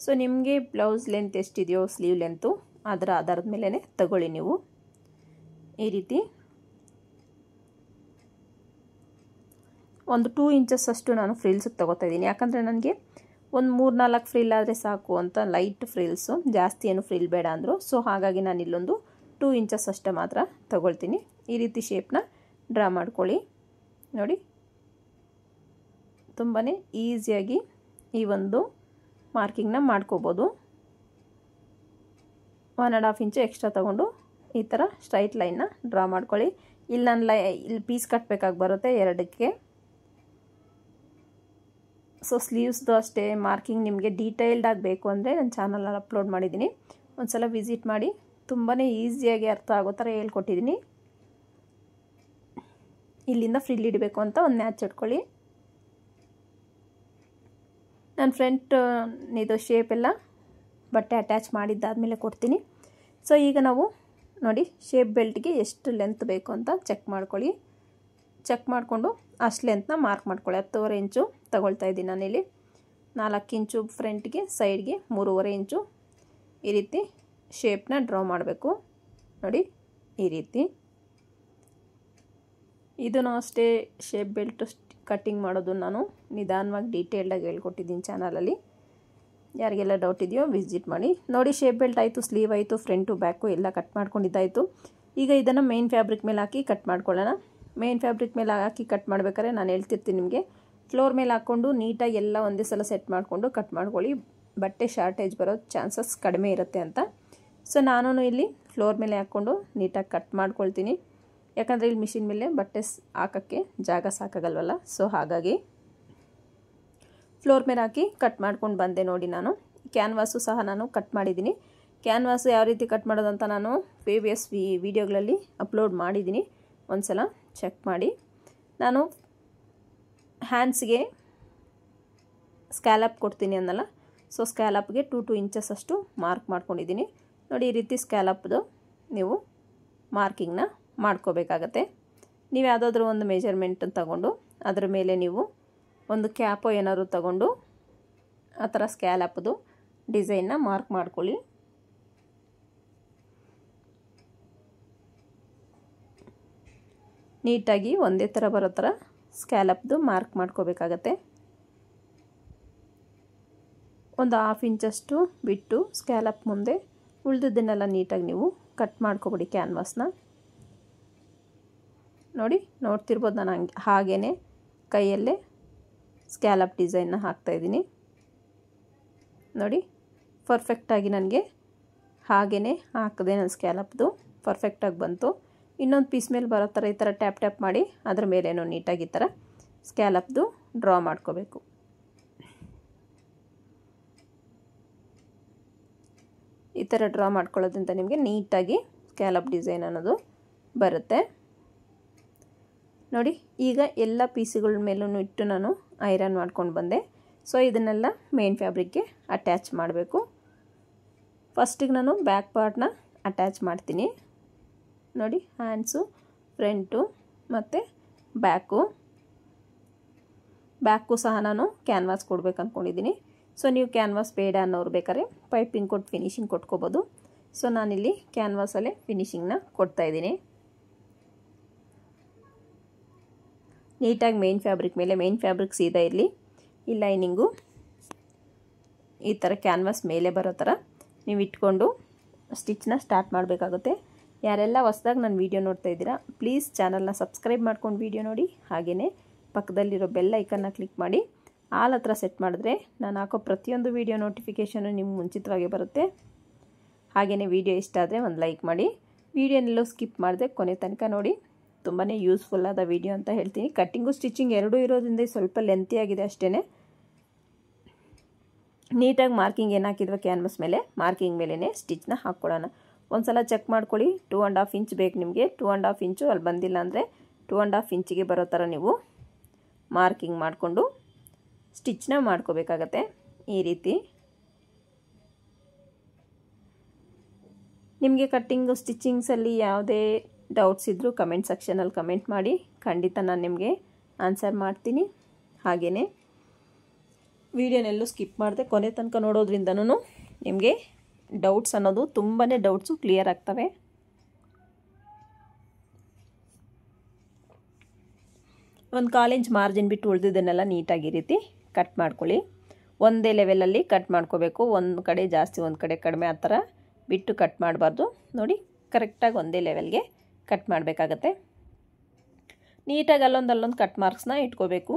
ಸೊ ನಿಮಗೆ ಬ್ಲೌಸ್ ಲೆಂತ್ ಎಷ್ಟಿದೆಯೋ ಸ್ಲೀವ್ ಲೆಂತು ಅದರ ಆಧಾರದ ಮೇಲೇ ತಗೊಳ್ಳಿ ನೀವು. ಈ ರೀತಿ ಒಂದು 2 ಇಂಚಸ್ ಅಷ್ಟು ನಾನು ಫ್ರಿಲ್ಸಿಗೆ ತೊಗೋತಾ ಇದ್ದೀನಿ. ಯಾಕಂದರೆ ನನಗೆ ಒಂದು 3-4 ಫ್ರಿಲ್ ಆದರೆ ಸಾಕು ಅಂತ, ಲೈಟ್ ಫ್ರಿಲ್ಸು, ಜಾಸ್ತಿ ಏನು ಫ್ರಿಲ್ ಬೇಡ ಅಂದರು. ಸೊ ಹಾಗಾಗಿ ನಾನು ಇಲ್ಲೊಂದು 2 ಇಂಚಸ್ ಅಷ್ಟೇ ಮಾತ್ರ ತಗೊಳ್ತೀನಿ. ಈ ರೀತಿ ಶೇಪ್ನ ಡ್ರಾ ಮಾಡ್ಕೊಳ್ಳಿ. ನೋಡಿ, ತುಂಬಾ ಈಸಿಯಾಗಿ ಈ ಒಂದು ಮಾರ್ಕಿಂಗ್ನ ಮಾಡ್ಕೋಬೋದು. 1.5 ಇಂಚು ಎಕ್ಸ್ಟ್ರಾ ತೊಗೊಂಡು ಈ ಥರ ಸ್ಟ್ರೈಟ್ ಲೈನ್ನ ಡ್ರಾ ಮಾಡ್ಕೊಳ್ಳಿ. ಇಲ್ಲಿ ನಾನು ಇಲ್ಲಿ ಪೀಸ್ ಕಟ್ಟಬೇಕಾಗಿ ಬರುತ್ತೆ 2ಕ್ಕೆ. ಸೊ ಸ್ಲೀವ್ಸ್ದು ಅಷ್ಟೇ ಮಾರ್ಕಿಂಗ್ ನಿಮಗೆ ಡೀಟೇಲ್ಡಾಗಿ ಬೇಕು ಅಂದರೆ ನನ್ನ ಚಾನಲಲ್ಲಿ ಅಪ್ಲೋಡ್ ಮಾಡಿದ್ದೀನಿ. ಒಂದು ಸಲ ವಿಸಿಟ್ ಮಾಡಿ. ತುಂಬಾ ಈಸಿಯಾಗಿ ಅರ್ಥ ಆಗೋ ಥರ ಹೇಳ್ಕೊಟ್ಟಿದ್ದೀನಿ. ಇಲ್ಲಿಂದ ಫ್ರಿಲ್ ಇಡಬೇಕು ಅಂತ ಒಂದು ಮ್ಯಾಚ್ ಇಟ್ಕೊಳ್ಳಿ. ನಾನು ಫ್ರಂಟ್ ಇದು ಶೇಪ್ ಎಲ್ಲ ಬಟ್ಟೆ ಅಟ್ಯಾಚ್ ಮಾಡಿದ್ದಾದಮೇಲೆ ಕೊಡ್ತೀನಿ. ಸೊ ಈಗ ನಾವು ನೋಡಿ, ಶೇಪ್ ಬೆಲ್ಟ್ಗೆ ಎಷ್ಟು ಲೆಂತ್ ಬೇಕು ಅಂತ ಚೆಕ್ ಮಾಡ್ಕೊಳ್ಳಿ. ಚೆಕ್ ಮಾಡಿಕೊಂಡು ಅಷ್ಟು ಲೆಂತ್ನ ಮಾರ್ಕ್ ಮಾಡ್ಕೊಳ್ಳಿ. 10.25 ಇಂಚು ತಗೊಳ್ತಾ ಇದ್ದೀನಿ ನಾನಿಲ್ಲಿ. 4 ಇಂಚು ಫ್ರಂಟ್ಗೆ, ಸೈಡ್ಗೆ 3.25 ಇಂಚು. ಈ ರೀತಿ ಶೇಪ್ನ ಡ್ರಾ ಮಾಡಬೇಕು ನೋಡಿ ಈ ರೀತಿ. ಇದನ್ನು ಅಷ್ಟೇ ಶೇಪ್ ಬೆಲ್ಟ್ ಕಟ್ಟಿಂಗ್ ಮಾಡೋದು ನಾನು ನಿಧಾನವಾಗಿ ಡೀಟೇಲ್ಡಾಗಿ ಹೇಳ್ಕೊಟ್ಟಿದ್ದೀನಿ ಚಾನಲಲ್ಲಿ. ಯಾರಿಗೆಲ್ಲ ಡೌಟ್ ಇದೆಯೋ ವಿಸಿಟ್ ಮಾಡಿ. ನೋಡಿ ಶೇಪ್ ಬೆಲ್ಟ್ ಆಯಿತು, ಸ್ಲೀವ್ ಆಯಿತು, ಫ್ರಂಟು ಬ್ಯಾಕು ಎಲ್ಲ ಕಟ್ ಮಾಡ್ಕೊಂಡಿದ್ದಾಯಿತು. ಈಗ ಇದನ್ನು ಮೇನ್ ಫ್ಯಾಬ್ರಿಕ್ ಮೇಲೆ ಹಾಕಿ ಕಟ್ ಮಾಡ್ಕೊಳ್ಳೋಣ. ಮೇನ್ ಫ್ಯಾಬ್ರಿಕ್ ಮೇಲೆ ಹಾಕಿ ಕಟ್ ಮಾಡ್ಬೇಕಾದ್ರೆ ನಾನು ಹೇಳ್ತಿರ್ತೀನಿ ನಿಮಗೆ, ಫ್ಲೋರ್ ಮೇಲೆ ಹಾಕ್ಕೊಂಡು ನೀಟಾಗಿ ಎಲ್ಲ ಒಂದೇ ಸಲ ಸೆಟ್ ಮಾಡಿಕೊಂಡು ಕಟ್ ಮಾಡ್ಕೊಳ್ಳಿ, ಬಟ್ಟೆ ಶಾರ್ಟೇಜ್ ಬರೋ ಚಾನ್ಸಸ್ ಕಡಿಮೆ ಇರುತ್ತೆ ಅಂತ. ಸೊ ನಾನು ಇಲ್ಲಿ ಫ್ಲೋರ್ ಮೇಲೆ ಹಾಕ್ಕೊಂಡು ನೀಟಾಗಿ ಕಟ್ ಮಾಡ್ಕೊಳ್ತೀನಿ. ಯಾಕಂದರೆ ಇಲ್ಲಿ ಮಿಷಿನ್ ಮೇಲೆ ಬಟ್ಟೆ ಹಾಕೋಕ್ಕೆ ಜಾಗ ಸಾಕಾಗಲ್ವಲ್ಲ. ಸೊ ಹಾಗಾಗಿ ಫ್ಲೋರ್ ಮೇಲೆ ಹಾಕಿ ಕಟ್ ಮಾಡ್ಕೊಂಡು ಬಂದೆ ನೋಡಿ. ನಾನು ಕ್ಯಾನ್ವಾಸು ಸಹ ನಾನು ಕಟ್ ಮಾಡಿದ್ದೀನಿ. ಕ್ಯಾನ್ವಾಸು ಯಾವ ರೀತಿ ಕಟ್ ಮಾಡೋದಂತ ನಾನು ಪ್ರೀವಿಯಸ್ ವೀಡಿಯೋಗಳಲ್ಲಿ ಅಪ್ಲೋಡ್ ಮಾಡಿದ್ದೀನಿ, ಒಂದು ಸಲ ಚೆಕ್ ಮಾಡಿ. ನಾನು ಹ್ಯಾಂಡ್ಸ್ಗೆ ಸ್ಕ್ಯಾಲಪ್ ಕೊಡ್ತೀನಿ ಅನ್ನಲ್ಲ, ಸೊ ಸ್ಕ್ಯಾಲಪ್ಗೆ 2 ಇಂಚಸ್ ಅಷ್ಟು ಮಾರ್ಕ್ ಮಾಡ್ಕೊಂಡಿದ್ದೀನಿ ನೋಡಿ. ಈ ರೀತಿ ಸ್ಕ್ಯಾಲಪ್ದು ನೀವು ಮಾರ್ಕಿಂಗ್ನ ಮಾಡ್ಕೋಬೇಕಾಗತ್ತೆ. ನೀವು ಯಾವುದಾದ್ರೂ ಒಂದು ಮೆಜರ್ಮೆಂಟ್ ತಗೊಂಡು ಅದರ ಮೇಲೆ ನೀವು ಒಂದು ಕ್ಯಾಪೋ ಏನಾದ್ರು ತಗೊಂಡು ಆ ಥರ ಸ್ಕ್ಯಾಲಪ್ದು ಡಿಸೈನ್ನ ಮಾರ್ಕ್ ಮಾಡ್ಕೊಳ್ಳಿ. ನೀಟಾಗಿ ಒಂದೇ ಥರ ಬರೋ ಥರ ಸ್ಕ್ಯಾಲಪ್ದು ಮಾರ್ಕ್ ಮಾಡ್ಕೋಬೇಕಾಗತ್ತೆ. ಒಂದು 1/2 ಇಂಚಷ್ಟು ಬಿಟ್ಟು ಸ್ಕ್ಯಾಲಪ್ ಮುಂದೆ ಉಳಿದಿದ್ದನ್ನೆಲ್ಲ ನೀಟಾಗಿ ನೀವು ಕಟ್ ಮಾಡ್ಕೊಬಿಡಿ ಕ್ಯಾನ್ವಾಸ್ನ. ನೋಡಿ ನೋಡ್ತಿರ್ಬೋದು, ನಾನು ಹಾಗೇ ಕೈಯಲ್ಲೇ ಸ್ಕ್ಯಾಲಪ್ ಡಿಸೈನ್ನ ಹಾಕ್ತಾಯಿದ್ದೀನಿ ನೋಡಿ. ಪರ್ಫೆಕ್ಟಾಗಿ ನನಗೆ ಹಾಗೇ ಹಾಕಿದೆ, ನನ್ನ ಸ್ಕ್ಯಾಲಪ್ದು ಪರ್ಫೆಕ್ಟಾಗಿ ಬಂತು. ಇನ್ನೊಂದು ಪೀಸ್ ಮೇಲೆ ಬರೋ ಥರ ಈ ಥರ ಟ್ಯಾಪ್ ಟ್ಯಾಪ್ ಮಾಡಿ ಅದ್ರ ಮೇಲೇನೋ ನೀಟಾಗಿ ಈ ಥರ ಸ್ಕ್ಯಾಲಪ್ದು ಡ್ರಾ ಮಾಡ್ಕೋಬೇಕು. ಈ ಥರ ಡ್ರಾ ಮಾಡ್ಕೊಳ್ಳೋದ್ರಿಂದ ನಿಮಗೆ ನೀಟಾಗಿ ಸ್ಕ್ಯಾಲಪ್ ಡಿಸೈನ್ ಅನ್ನೋದು ಬರುತ್ತೆ ನೋಡಿ. ಈಗ ಎಲ್ಲ ಪೀಸುಗಳ ಮೇಲೂ ಇಟ್ಟು ನಾನು ಐರನ್ ಮಾಡ್ಕೊಂಡು ಬಂದೆ. ಸೊ ಇದನ್ನೆಲ್ಲ ಮೇನ್ ಫ್ಯಾಬ್ರಿಕ್ಗೆ ಅಟ್ಯಾಚ್ ಮಾಡಬೇಕು. ಫಸ್ಟಿಗೆ ನಾನು ಬ್ಯಾಕ್ ಪಾರ್ಟ್ನ ಅಟ್ಯಾಚ್ ಮಾಡ್ತೀನಿ ನೋಡಿ. ಹ್ಯಾಂಡ್ಸು, ಫ್ರಂಟು ಮತ್ತು ಬ್ಯಾಕು ಸಹ ನಾನು ಕ್ಯಾನ್ವಾಸ್ ಕೊಡ್ಬೇಕು ಅಂದ್ಕೊಂಡಿದ್ದೀನಿ. ಸೊ ನೀವು ಕ್ಯಾನ್ವಾಸ್ ಬೇಡ ಅನ್ನೋರು ಬೇಕಾದ್ರೆ ಪೈಪಿಂಗ್ ಕೊಟ್ಟು ಫಿನಿಶಿಂಗ್ ಕೊಟ್ಕೋಬೋದು. ಸೊ ನಾನಿಲ್ಲಿ ಕ್ಯಾನ್ವಾಸಲ್ಲೇ ಫಿನಿಶಿಂಗ್ನ ಕೊಡ್ತಾಯಿದ್ದೀನಿ. ನೀಟಾಗಿ ಮೇನ್ ಫ್ಯಾಬ್ರಿಕ್ ಮೇಲೆ, ಮೇನ್ ಫ್ಯಾಬ್ರಿಕ್ ಸೀದಾ ಇರಲಿ, ಈ ಲೈನಿಂಗು ಈ ಥರ ಕ್ಯಾನ್ವಾಸ್ ಮೇಲೆ ಬರೋ ಥರ ನೀವು ಇಟ್ಕೊಂಡು ಸ್ಟಿಚ್ನ ಸ್ಟಾರ್ಟ್ ಮಾಡಬೇಕಾಗುತ್ತೆ. ಯಾರೆಲ್ಲ ಹೊಸದಾಗಿ ನನ್ನ ವೀಡಿಯೋ ನೋಡ್ತಾ ಇದ್ದೀರಾ ಪ್ಲೀಸ್ ಚಾನಲ್ನ ಸಬ್ಸ್ಕ್ರೈಬ್ ಮಾಡ್ಕೊಂಡು ವೀಡಿಯೋ ನೋಡಿ. ಹಾಗೆಯೇ ಪಕ್ಕದಲ್ಲಿರೋ ಬೆಲ್ ಐಕನ್ನ ಕ್ಲಿಕ್ ಮಾಡಿ ಆಲ್ ಹತ್ರ ಸೆಟ್ ಮಾಡಿದ್ರೆ ನಾನು ಹಾಕೋ ಪ್ರತಿಯೊಂದು ವೀಡಿಯೋ ನೋಟಿಫಿಕೇಷನು ನಿಮ್ಗೆ ಮುಂಚಿತವಾಗಿ ಬರುತ್ತೆ. ಹಾಗೆಯೇ ವೀಡಿಯೋ ಇಷ್ಟ ಆದರೆ ಒಂದು ಲೈಕ್ ಮಾಡಿ. ವೀಡಿಯೋನೆಲ್ಲೂ ಸ್ಕಿಪ್ ಮಾಡಿದೆ ಕೊನೆ ತನಕ ನೋಡಿ, ತುಂಬಾ ಯೂಸ್ಫುಲ್ ಆದ ವೀಡಿಯೋ ಅಂತ ಹೇಳ್ತೀನಿ. ಕಟ್ಟಿಂಗು ಸ್ಟಿಚಿಂಗ್ ಎರಡೂ ಇರೋದ್ರಿಂದ ಸ್ವಲ್ಪ ಲೆಂತಿ ಆಗಿದೆ ಅಷ್ಟೇ. ನೀಟಾಗಿ ಮಾರ್ಕಿಂಗ್ ಏನು ಹಾಕಿದ್ವಿ ಕ್ಯಾನ್ವಾಸ್ ಮೇಲೆ, ಮಾರ್ಕಿಂಗ್ ಮೇಲೇ ಸ್ಟಿಚ್ನ ಹಾಕ್ಕೊಳ್ಳೋಣ. ಒಂದು ಸಲ ಚೆಕ್ ಮಾಡ್ಕೊಳ್ಳಿ. 2.5 ಇಂಚ್ ಬೇಕು ನಿಮಗೆ. 2.5 ಇಂಚು ಅಲ್ಲಿ ಬಂದಿಲ್ಲ ಅಂದರೆ 2.5 ಇಂಚಿಗೆ ಬರೋ ಥರ ನೀವು ಮಾರ್ಕಿಂಗ್ ಮಾಡಿಕೊಂಡು ಸ್ಟಿಚ್ನ ಮಾಡ್ಕೋಬೇಕಾಗತ್ತೆ. ಈ ರೀತಿ ನಿಮಗೆ ಕಟ್ಟಿಂಗು ಸ್ಟಿಚಿಂಗ್ಸಲ್ಲಿ ಯಾವುದೇ ಡೌಟ್ಸ್ ಇದ್ದರೂ ಕಮೆಂಟ್ ಸೆಕ್ಷನಲ್ಲಿ ಕಮೆಂಟ್ ಮಾಡಿ, ಖಂಡಿತ ನಾನು ನಿಮಗೆ ಆನ್ಸರ್ ಮಾಡ್ತೀನಿ. ಹಾಗೆಯೇ ವೀಡಿಯೋನೆಲ್ಲೂ ಸ್ಕಿಪ್ ಮಾಡಿದೆ ಕೊನೆ ತನಕ ನೋಡೋದ್ರಿಂದನೂ ನಿಮಗೆ ಡೌಟ್ಸ್ ಅನ್ನೋದು ತುಂಬಾ ಡೌಟ್ಸು ಕ್ಲಿಯರ್ ಆಗ್ತವೆ. ಒಂದು 1/4 ಇಂಚ್ ಮಾರ್ಜಿನ್ ಬಿಟ್ಟು ಉಳಿದಿದ್ದನ್ನೆಲ್ಲ ನೀಟಾಗಿ ರೀತಿ ಕಟ್ ಮಾಡ್ಕೊಳ್ಳಿ. ಒಂದೇ ಲೆವೆಲಲ್ಲಿ ಕಟ್ ಮಾಡ್ಕೋಬೇಕು. ಒಂದು ಕಡೆ ಜಾಸ್ತಿ ಒಂದು ಕಡೆ ಕಡಿಮೆ ಆ ಥರ ಬಿಟ್ಟು ಕಟ್ ಮಾಡಬಾರ್ದು ನೋಡಿ. ಕರೆಕ್ಟಾಗಿ ಒಂದೇ ಲೆವೆಲ್ಗೆ ಕಟ್ ಮಾಡಬೇಕಾಗತ್ತೆ. ನೀಟಾಗಿ ಅಲ್ಲೊಂದು ಕಟ್ ಮಾರ್ಕ್ಸ್ನ ಇಟ್ಕೋಬೇಕು.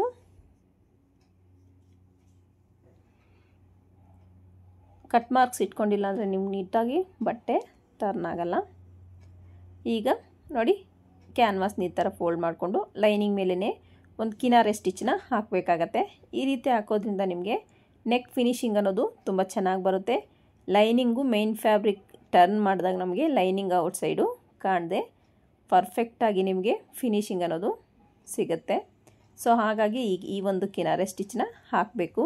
ಕಟ್ ಮಾರ್ಕ್ಸ್ ಇಟ್ಕೊಂಡಿಲ್ಲ ಅಂದರೆ ನಿಮ್ಗೆ ನೀಟಾಗಿ ಬಟ್ಟೆ ಟರ್ನ್ ಆಗಲ್ಲ. ಈಗ ನೋಡಿ ಕ್ಯಾನ್ವಾಸ್ನ ಈ ಥರ ಫೋಲ್ಡ್ ಮಾಡಿಕೊಂಡು ಲೈನಿಂಗ್ ಮೇಲೇ ಒಂದು ಕಿನಾರೆ ಸ್ಟಿಚ್ನ ಹಾಕಬೇಕಾಗತ್ತೆ. ಈ ರೀತಿ ಹಾಕೋದ್ರಿಂದ ನಿಮಗೆ ನೆಕ್ ಫಿನಿಶಿಂಗ್ ಅನ್ನೋದು ತುಂಬ ಚೆನ್ನಾಗಿ ಬರುತ್ತೆ. ಲೈನಿಂಗು ಮೇನ್ ಫ್ಯಾಬ್ರಿಕ್ ಟರ್ನ್ ಮಾಡಿದಾಗ ನಮಗೆ ಲೈನಿಂಗ್ ಔಟ್ಸೈಡು ಕಾಣದೆ ಪರ್ಫೆಕ್ಟಾಗಿ ನಿಮಗೆ ಫಿನಿಶಿಂಗ್ ಅನ್ನೋದು ಸಿಗುತ್ತೆ. ಸೊ ಹಾಗಾಗಿ ಈಗ ಈ ಒಂದು ಕಿನಾರೆ ಸ್ಟಿಚ್ನ ಹಾಕಬೇಕು.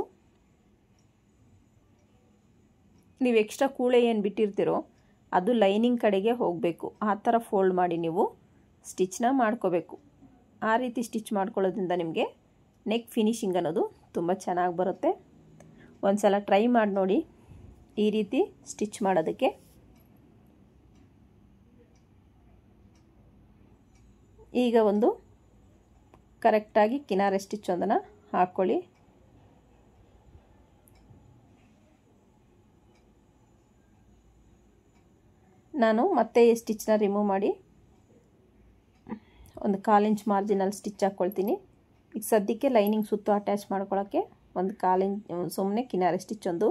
ನೀವು ಎಕ್ಸ್ಟ್ರಾ ಕೂಳೆ ಏನು ಬಿಟ್ಟಿರ್ತೀರೋ ಅದು ಲೈನಿಂಗ್ ಕಡೆಗೆ ಹೋಗಬೇಕು. ಆ ಥರ ಫೋಲ್ಡ್ ಮಾಡಿ ನೀವು ಸ್ಟಿಚ್ನ ಮಾಡ್ಕೋಬೇಕು. ಆ ರೀತಿ ಸ್ಟಿಚ್ ಮಾಡ್ಕೊಳ್ಳೋದ್ರಿಂದ ನಿಮಗೆ ನೆಕ್ ಫಿನಿಶಿಂಗ್ ಅನ್ನೋದು ತುಂಬ ಚೆನ್ನಾಗಿ ಬರುತ್ತೆ. ಒಂದು ಸಲ ಟ್ರೈ ಮಾಡಿ ನೋಡಿ. ಈ ರೀತಿ ಸ್ಟಿಚ್ ಮಾಡೋದಕ್ಕೆ. ಈಗ ಒಂದು ಕರೆಕ್ಟಾಗಿ ಕಿನಾರೆ ಸ್ಟಿಚ್ ಒಂದನ್ನು ಹಾಕ್ಕೊಳ್ಳಿ. ನಾನು ಮತ್ತೆ ಈ ಸ್ಟಿಚ್ನ ರಿಮೂವ್ ಮಾಡಿ ಒಂದು 1/4 ಇಂಚ್ ಮಾರ್ಜಿನಲ್ಲಿ ಸ್ಟಿಚ್ ಹಾಕ್ಕೊಳ್ತೀನಿ. ಈಗ ಸದ್ಯಕ್ಕೆ ಲೈನಿಂಗ್ ಸುತ್ತು ಅಟ್ಯಾಚ್ ಮಾಡ್ಕೊಳ್ಳೋಕ್ಕೆ ಒಂದು 1/4 ಇಂಚ್ ಸುಮ್ಮನೆ ಕಿನಾರೆ ಸ್ಟಿಚ್ ಒಂದು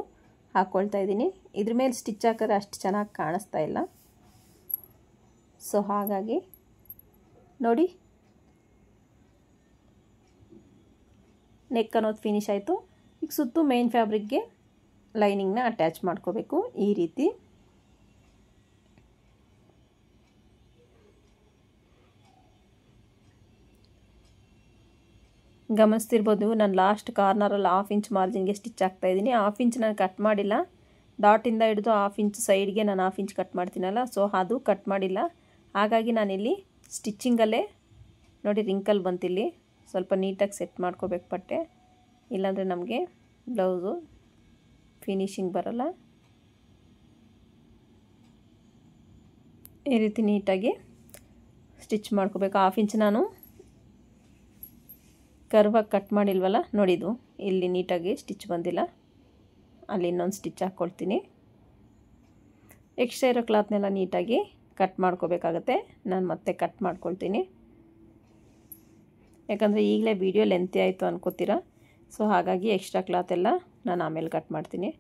ಹಾಕ್ಕೊಳ್ತಾ ಇದ್ದೀನಿ. ಇದ್ರ ಮೇಲೆ ಸ್ಟಿಚ್ ಹಾಕಿದ್ರೆ ಅಷ್ಟು ಚೆನ್ನಾಗಿ ಕಾಣಿಸ್ತಾ ಇಲ್ಲ. ಸೊ ಹಾಗಾಗಿ ನೋಡಿ, ನೆಕ್ ಅನ್ನೋದು ಫಿನಿಶ್ ಆಯಿತು. ಈಗ ಸುತ್ತು ಮೇನ್ ಫ್ಯಾಬ್ರಿಕ್ಗೆ ಲೈನಿಂಗ್ನ ಅಟ್ಯಾಚ್ ಮಾಡ್ಕೋಬೇಕು. ಈ ರೀತಿ ಗಮನಿಸ್ತಿರ್ಬೋದು, ನಾನು ಲಾಸ್ಟ್ ಕಾರ್ನರಲ್ಲಿ 1/2 ಇಂಚ್ ಮಾರ್ಜಿನ್ಗೆ ಸ್ಟಿಚ್ ಹಾಕ್ತಾಯಿದ್ದೀನಿ. 1/2 ಇಂಚ್ ನಾನು ಕಟ್ ಮಾಡಿಲ್ಲ. ಡಾಟಿಂದ ಹಿಡಿದು 1/2 ಇಂಚ್ ಸೈಡ್ಗೆ ನಾನು 1/2 ಇಂಚ್ ಕಟ್ ಮಾಡ್ತೀನಲ್ಲ, ಸೊ ಅದು ಕಟ್ ಮಾಡಿಲ್ಲ. ಹಾಗಾಗಿ ನಾನಿಲ್ಲಿ ಸ್ಟಿಚ್ಚಿಂಗಲ್ಲೇ ನೋಡಿ ರಿಂಕಲ್ ಬಂತಿಲ್ಲಿ. ಸ್ವಲ್ಪ ನೀಟಾಗಿ ಸೆಟ್ ಮಾಡ್ಕೋಬೇಕು ಬಟ್ಟೆ, ಇಲ್ಲಾಂದರೆ ನಮಗೆ ಬ್ಲೌಸು ಫಿನಿಶಿಂಗ್ ಬರಲ್ಲ. ಈ ರೀತಿ ನೀಟಾಗಿ ಸ್ಟಿಚ್ ಮಾಡ್ಕೋಬೇಕು. 1/2 ಇಂಚ್ ನಾನು ಕರ್ವಾಗಿ ಕಟ್ ಮಾಡಿಲ್ವಲ್ಲ, ನೋಡಿದು ಇಲ್ಲಿ ನೀಟಾಗಿ ಸ್ಟಿಚ್ ಬಂದಿಲ್ಲ, ಅಲ್ಲಿ ಇನ್ನೊಂದು ಸ್ಟಿಚ್ ಹಾಕ್ಕೊಳ್ತೀನಿ. ಎಕ್ಸ್ಟ್ರಾ ಇರೋ ಕ್ಲಾತ್ನೆಲ್ಲ ನೀಟಾಗಿ ಕಟ್ ಮಾಡ್ಕೋಬೇಕಾಗತ್ತೆ. ನಾನು ಮತ್ತೆ ಕಟ್ ಮಾಡ್ಕೊಳ್ತೀನಿ, ಯಾಕಂದರೆ ಈಗಲೇ ವಿಡಿಯೋ ಲೆಂತಿ ಆಯಿತು ಅನ್ಕೋತೀರಾ. ಸೊ ಹಾಗಾಗಿ ಎಕ್ಸ್ಟ್ರಾ ಕ್ಲಾತೆಲ್ಲ ನಾನು ಆಮೇಲೆ ಕಟ್ ಮಾಡ್ತೀನಿ.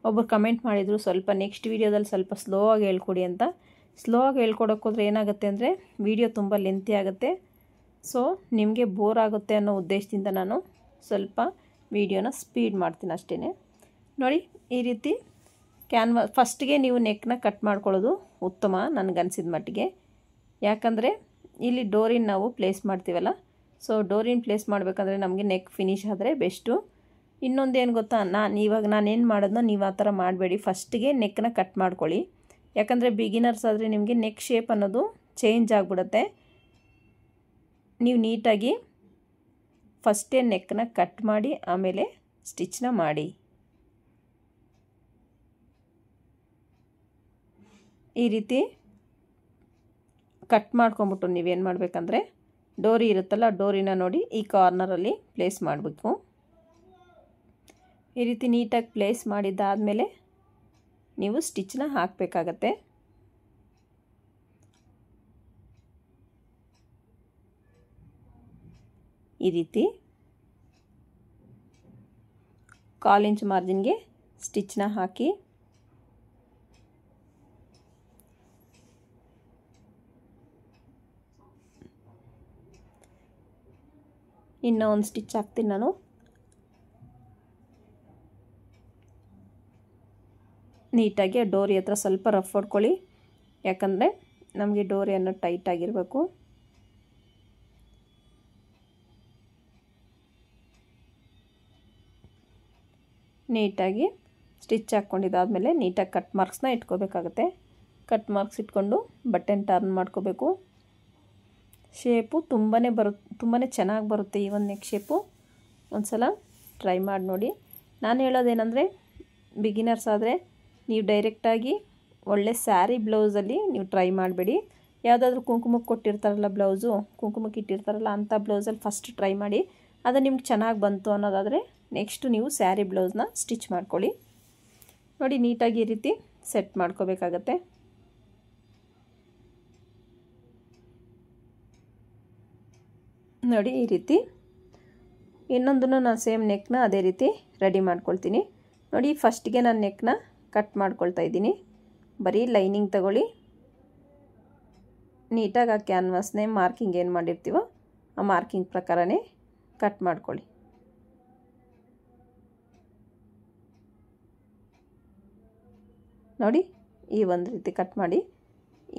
ಒಬ್ಬರು ಕಮೆಂಟ್ ಮಾಡಿದರು ಸ್ವಲ್ಪ ನೆಕ್ಸ್ಟ್ ವೀಡಿಯೋದಲ್ಲಿ ಸ್ವಲ್ಪ ಸ್ಲೋ ಆಗಿ ಹೇಳ್ಕೊಡಿ ಅಂತ. ಸ್ಲೋ ಆಗಿ ಹೇಳ್ಕೊಡೋಕ್ಕೋದ್ರೆ ಏನಾಗುತ್ತೆ ಅಂದರೆ ವಿಡಿಯೋ ತುಂಬ ಲೆಂತಿ ಆಗುತ್ತೆ. ಸೊ ನಿಮಗೆ ಬೋರ್ ಆಗುತ್ತೆ ಅನ್ನೋ ಉದ್ದೇಶದಿಂದ ನಾನು ಸ್ವಲ್ಪ ವಿಡಿಯೋನ ಸ್ಪೀಡ್ ಮಾಡ್ತೀನಿ ಅಷ್ಟೇ. ನೋಡಿ ಈ ರೀತಿ ಫಸ್ಟಿಗೆ ನೀವು ನೆಕ್ನ ಕಟ್ ಮಾಡ್ಕೊಳ್ಳೋದು ಉತ್ತಮ ನನಗನ್ಸಿದ ಮಟ್ಟಿಗೆ. ಯಾಕಂದರೆ ಇಲ್ಲಿ ಡೋರಿನ ನಾವು ಪ್ಲೇಸ್ ಮಾಡ್ತೀವಲ್ಲ, ಸೊ ಡೋರಿನ ಪ್ಲೇಸ್ ಮಾಡಬೇಕಂದ್ರೆ ನಮಗೆ ನೆಕ್ ಫಿನಿಶ್ ಆದರೆ ಬೆಸ್ಟು. ಇನ್ನೊಂದೇನು ಗೊತ್ತಾ, ನಾನೇನು ಮಾಡೋದನ್ನ ನೀವು ಆ ಥರ ಮಾಡಬೇಡಿ. ಫಸ್ಟಿಗೆ ನೆಕ್ನ ಕಟ್ ಮಾಡ್ಕೊಳ್ಳಿ. ಯಾಕಂದರೆ ಬಿಗಿನರ್ಸ್ ಆದರೆ ನಿಮಗೆ ನೆಕ್ ಶೇಪ್ ಅನ್ನೋದು ಚೇಂಜ್ ಆಗಿಬಿಡುತ್ತೆ. ನೀವು ನೀಟಾಗಿ ಫಸ್ಟೇ ನೆಕ್ನ ಕಟ್ ಮಾಡಿ ಆಮೇಲೆ ಸ್ಟಿಚ್ನ ಮಾಡಿ. ಈ ರೀತಿ ಕಟ್ ಮಾಡ್ಕೊಂಬಿಟ್ಟು ನೀವೇನು ಮಾಡಬೇಕಂದ್ರೆ ಡೋರಿ ಇರುತ್ತಲ್ಲ, ಡೋರಿನ ನೋಡಿ ಈ ಕಾರ್ನರಲ್ಲಿ ಪ್ಲೇಸ್ ಮಾಡಬೇಕು. ಈ ರೀತಿ ನೀಟಾಗಿ ಪ್ಲೇಸ್ ಮಾಡಿದ್ದಾದಮೇಲೆ ನೀವು ಸ್ಟಿಚ್ನ ಹಾಕಬೇಕಾಗತ್ತೆ. ಈ ರೀತಿ 1/4 ಇಂಚ್ ಮಾರ್ಜಿನ್ಗೆ ಸ್ಟಿಚ್ನ ಹಾಕಿ ಇನ್ನೂ ಒಂದು ಸ್ಟಿಚ್ ಹಾಕ್ತೀನಿ ನಾನು. ನೀಟಾಗಿ ಡೋರಿ ಹತ್ರ ಸ್ವಲ್ಪ ರಫ್ ಹೊಡ್ಕೊಳ್ಳಿ, ಯಾಕಂದರೆ ನಮಗೆ ಡೋರಿ ಅನ್ನೋದು ಟೈಟ್ ಆಗಿರಬೇಕು. ನೀಟಾಗಿ ಸ್ಟಿಚ್ ಹಾಕ್ಕೊಂಡಿದ್ದಾದಮೇಲೆ ನೀಟಾಗಿ ಕಟ್ ಮಾರ್ಕ್ಸ್ನ ಇಟ್ಕೋಬೇಕಾಗತ್ತೆ. ಕಟ್ ಮಾರ್ಕ್ಸ್ ಇಟ್ಕೊಂಡು ಬಟನ್ ಟರ್ನ್ ಮಾಡ್ಕೋಬೇಕು. ಶೇಪು ತುಂಬಾ ಚೆನ್ನಾಗಿ ಬರುತ್ತೆ ಈ ಒಂದು ನೆಕ್ ಶೇಪು. ಒಂದು ಸಲ ಟ್ರೈ ಮಾಡಿ ನೋಡಿ. ನಾನು ಹೇಳೋದೇನೆಂದರೆ, ಬಿಗಿನರ್ಸ್ ಆದರೆ ನೀವು ಡೈರೆಕ್ಟಾಗಿ ಒಳ್ಳೆ ಸ್ಯಾರಿ ಬ್ಲೌಸಲ್ಲಿ ನೀವು ಟ್ರೈ ಮಾಡಬೇಡಿ. ಯಾವುದಾದ್ರೂ ಕುಂಕುಮಕ್ಕೆ ಕೊಟ್ಟಿರ್ತಾರಲ್ಲ ಬ್ಲೌಸು, ಕುಂಕುಮಕ್ಕೆ ಇಟ್ಟಿರ್ತಾರಲ್ಲ ಅಂಥ ಬ್ಲೌಸಲ್ಲಿ ಫಸ್ಟ್ ಟ್ರೈ ಮಾಡಿ. ಅದು ನಿಮ್ಗೆ ಚೆನ್ನಾಗಿ ಬಂತು ಅನ್ನೋದಾದರೆ ನೆಕ್ಸ್ಟು ನೀವು ಸ್ಯಾರಿ ಬ್ಲೌಸ್ನ ಸ್ಟಿಚ್ ಮಾಡ್ಕೊಳ್ಳಿ. ನೋಡಿ ನೀಟಾಗಿ ಈ ರೀತಿ ಸೆಟ್ ಮಾಡ್ಕೋಬೇಕಾಗತ್ತೆ. ನೋಡಿ ಈ ರೀತಿ ಇನ್ನೊಂದನ್ನು ನಾನು ಸೇಮ್ ನೆಕ್ನ ಅದೇ ರೀತಿ ರೆಡಿ ಮಾಡ್ಕೊಳ್ತೀನಿ. ನೋಡಿ ಫಸ್ಟಿಗೆ ನಾನು ನೆಕ್ನ ಕಟ್ ಮಾಡ್ಕೊಳ್ತಾ ಇದ್ದೀನಿ. ಬರೀ ಲೈನಿಂಗ್ ತಗೊಳ್ಳಿ, ನೀಟಾಗಿ ಆ ಕ್ಯಾನ್ವಾಸ್ನೇ ಮಾರ್ಕಿಂಗ್ ಏನು ಮಾಡಿರ್ತೀವೋ ಆ ಮಾರ್ಕಿಂಗ್ ಪ್ರಕಾರನೇ ಕಟ್ ಮಾಡ್ಕೊಳ್ಳಿ. ನೋಡಿ ಈ ಒಂದು ರೀತಿ ಕಟ್ ಮಾಡಿ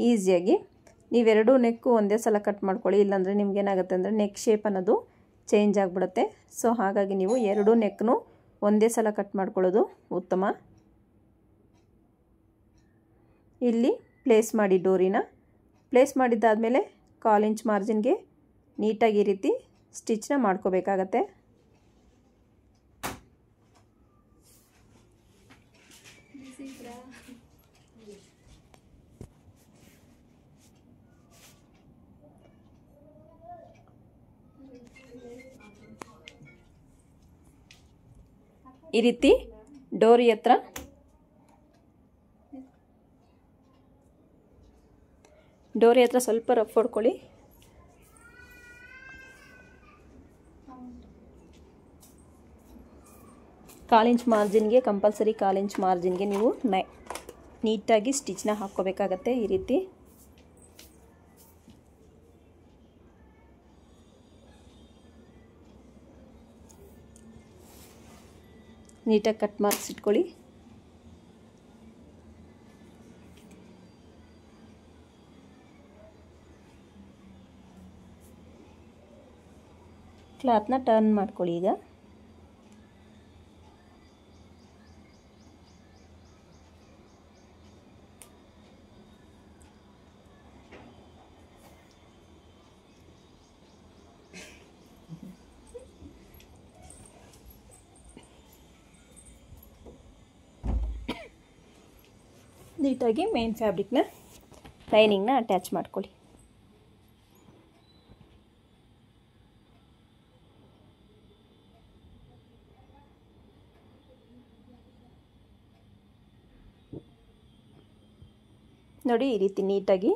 ಈಸಿಯಾಗಿ ನೀವೆರಡೂ ನೆಕ್ಕು ಒಂದೇ ಸಲ ಕಟ್ ಮಾಡ್ಕೊಳ್ಳಿ. ಇಲ್ಲಾಂದರೆ ನಿಮ್ಗೇನಾಗುತ್ತೆ ಅಂದರೆ ನೆಕ್ ಶೇಪ್ ಅನ್ನೋದು ಚೇಂಜ್ ಆಗಿಬಿಡುತ್ತೆ. ಸೊ ಹಾಗಾಗಿ ನೀವು ಎರಡೂ ನೆಕ್ನು ಒಂದೇ ಸಲ ಕಟ್ ಮಾಡ್ಕೊಳ್ಳೋದು ಉತ್ತಮ. ಇಲ್ಲಿ ಪ್ಲೇಸ್ ಮಾಡಿ ಡೋರಿನ. ಪ್ಲೇಸ್ ಮಾಡಿದ್ದಾದಮೇಲೆ 1/4 ಇಂಚ್ ಮಾರ್ಜಿನ್ಗೆ ನೀಟಾಗಿ ಈ ರೀತಿ ಸ್ಟಿಚ್ನ ಮಾಡ್ಕೋಬೇಕಾಗತ್ತೆ. ಈ ರೀತಿ ಡೋರಿ ಹತ್ರ ಸ್ವಲ್ಪ ರಫ್ ಹೊಡ್ಕೊಳ್ಳಿ. ಕಾಲಿಂಚ್ ಮಾರ್ಜಿನ್ಗೆ ಕಂಪಲ್ಸರಿ ಕಾಲಿಂಚ್ ಮಾರ್ಜಿನ್ಗೆ ನೀವು ನೀಟಾಗಿ ಸ್ಟಿಚ್ನ ಹಾಕ್ಕೋಬೇಕಾಗತ್ತೆ. ಈ ರೀತಿ ನೀಟಾಗಿ ಕಟ್ ಮಾರ್ಕ್ಸ್ ಇಟ್ಕೊಳ್ಳಿ. ಕ್ಲಾತ್ನ ಟರ್ನ್ ಮಾಡ್ಕೊಳ್ಳಿ. ಈಗ ನೀಟಾಗಿ ಮೇನ್ ಫ್ಯಾಬ್ರಿಕ್ನ ಲೈನಿಂಗ್ನ ಅಟ್ಯಾಚ್ ಮಾಡ್ಕೊಳ್ಳಿ. ನೋಡಿ ಈ ರೀತಿ ನೀಟಾಗಿ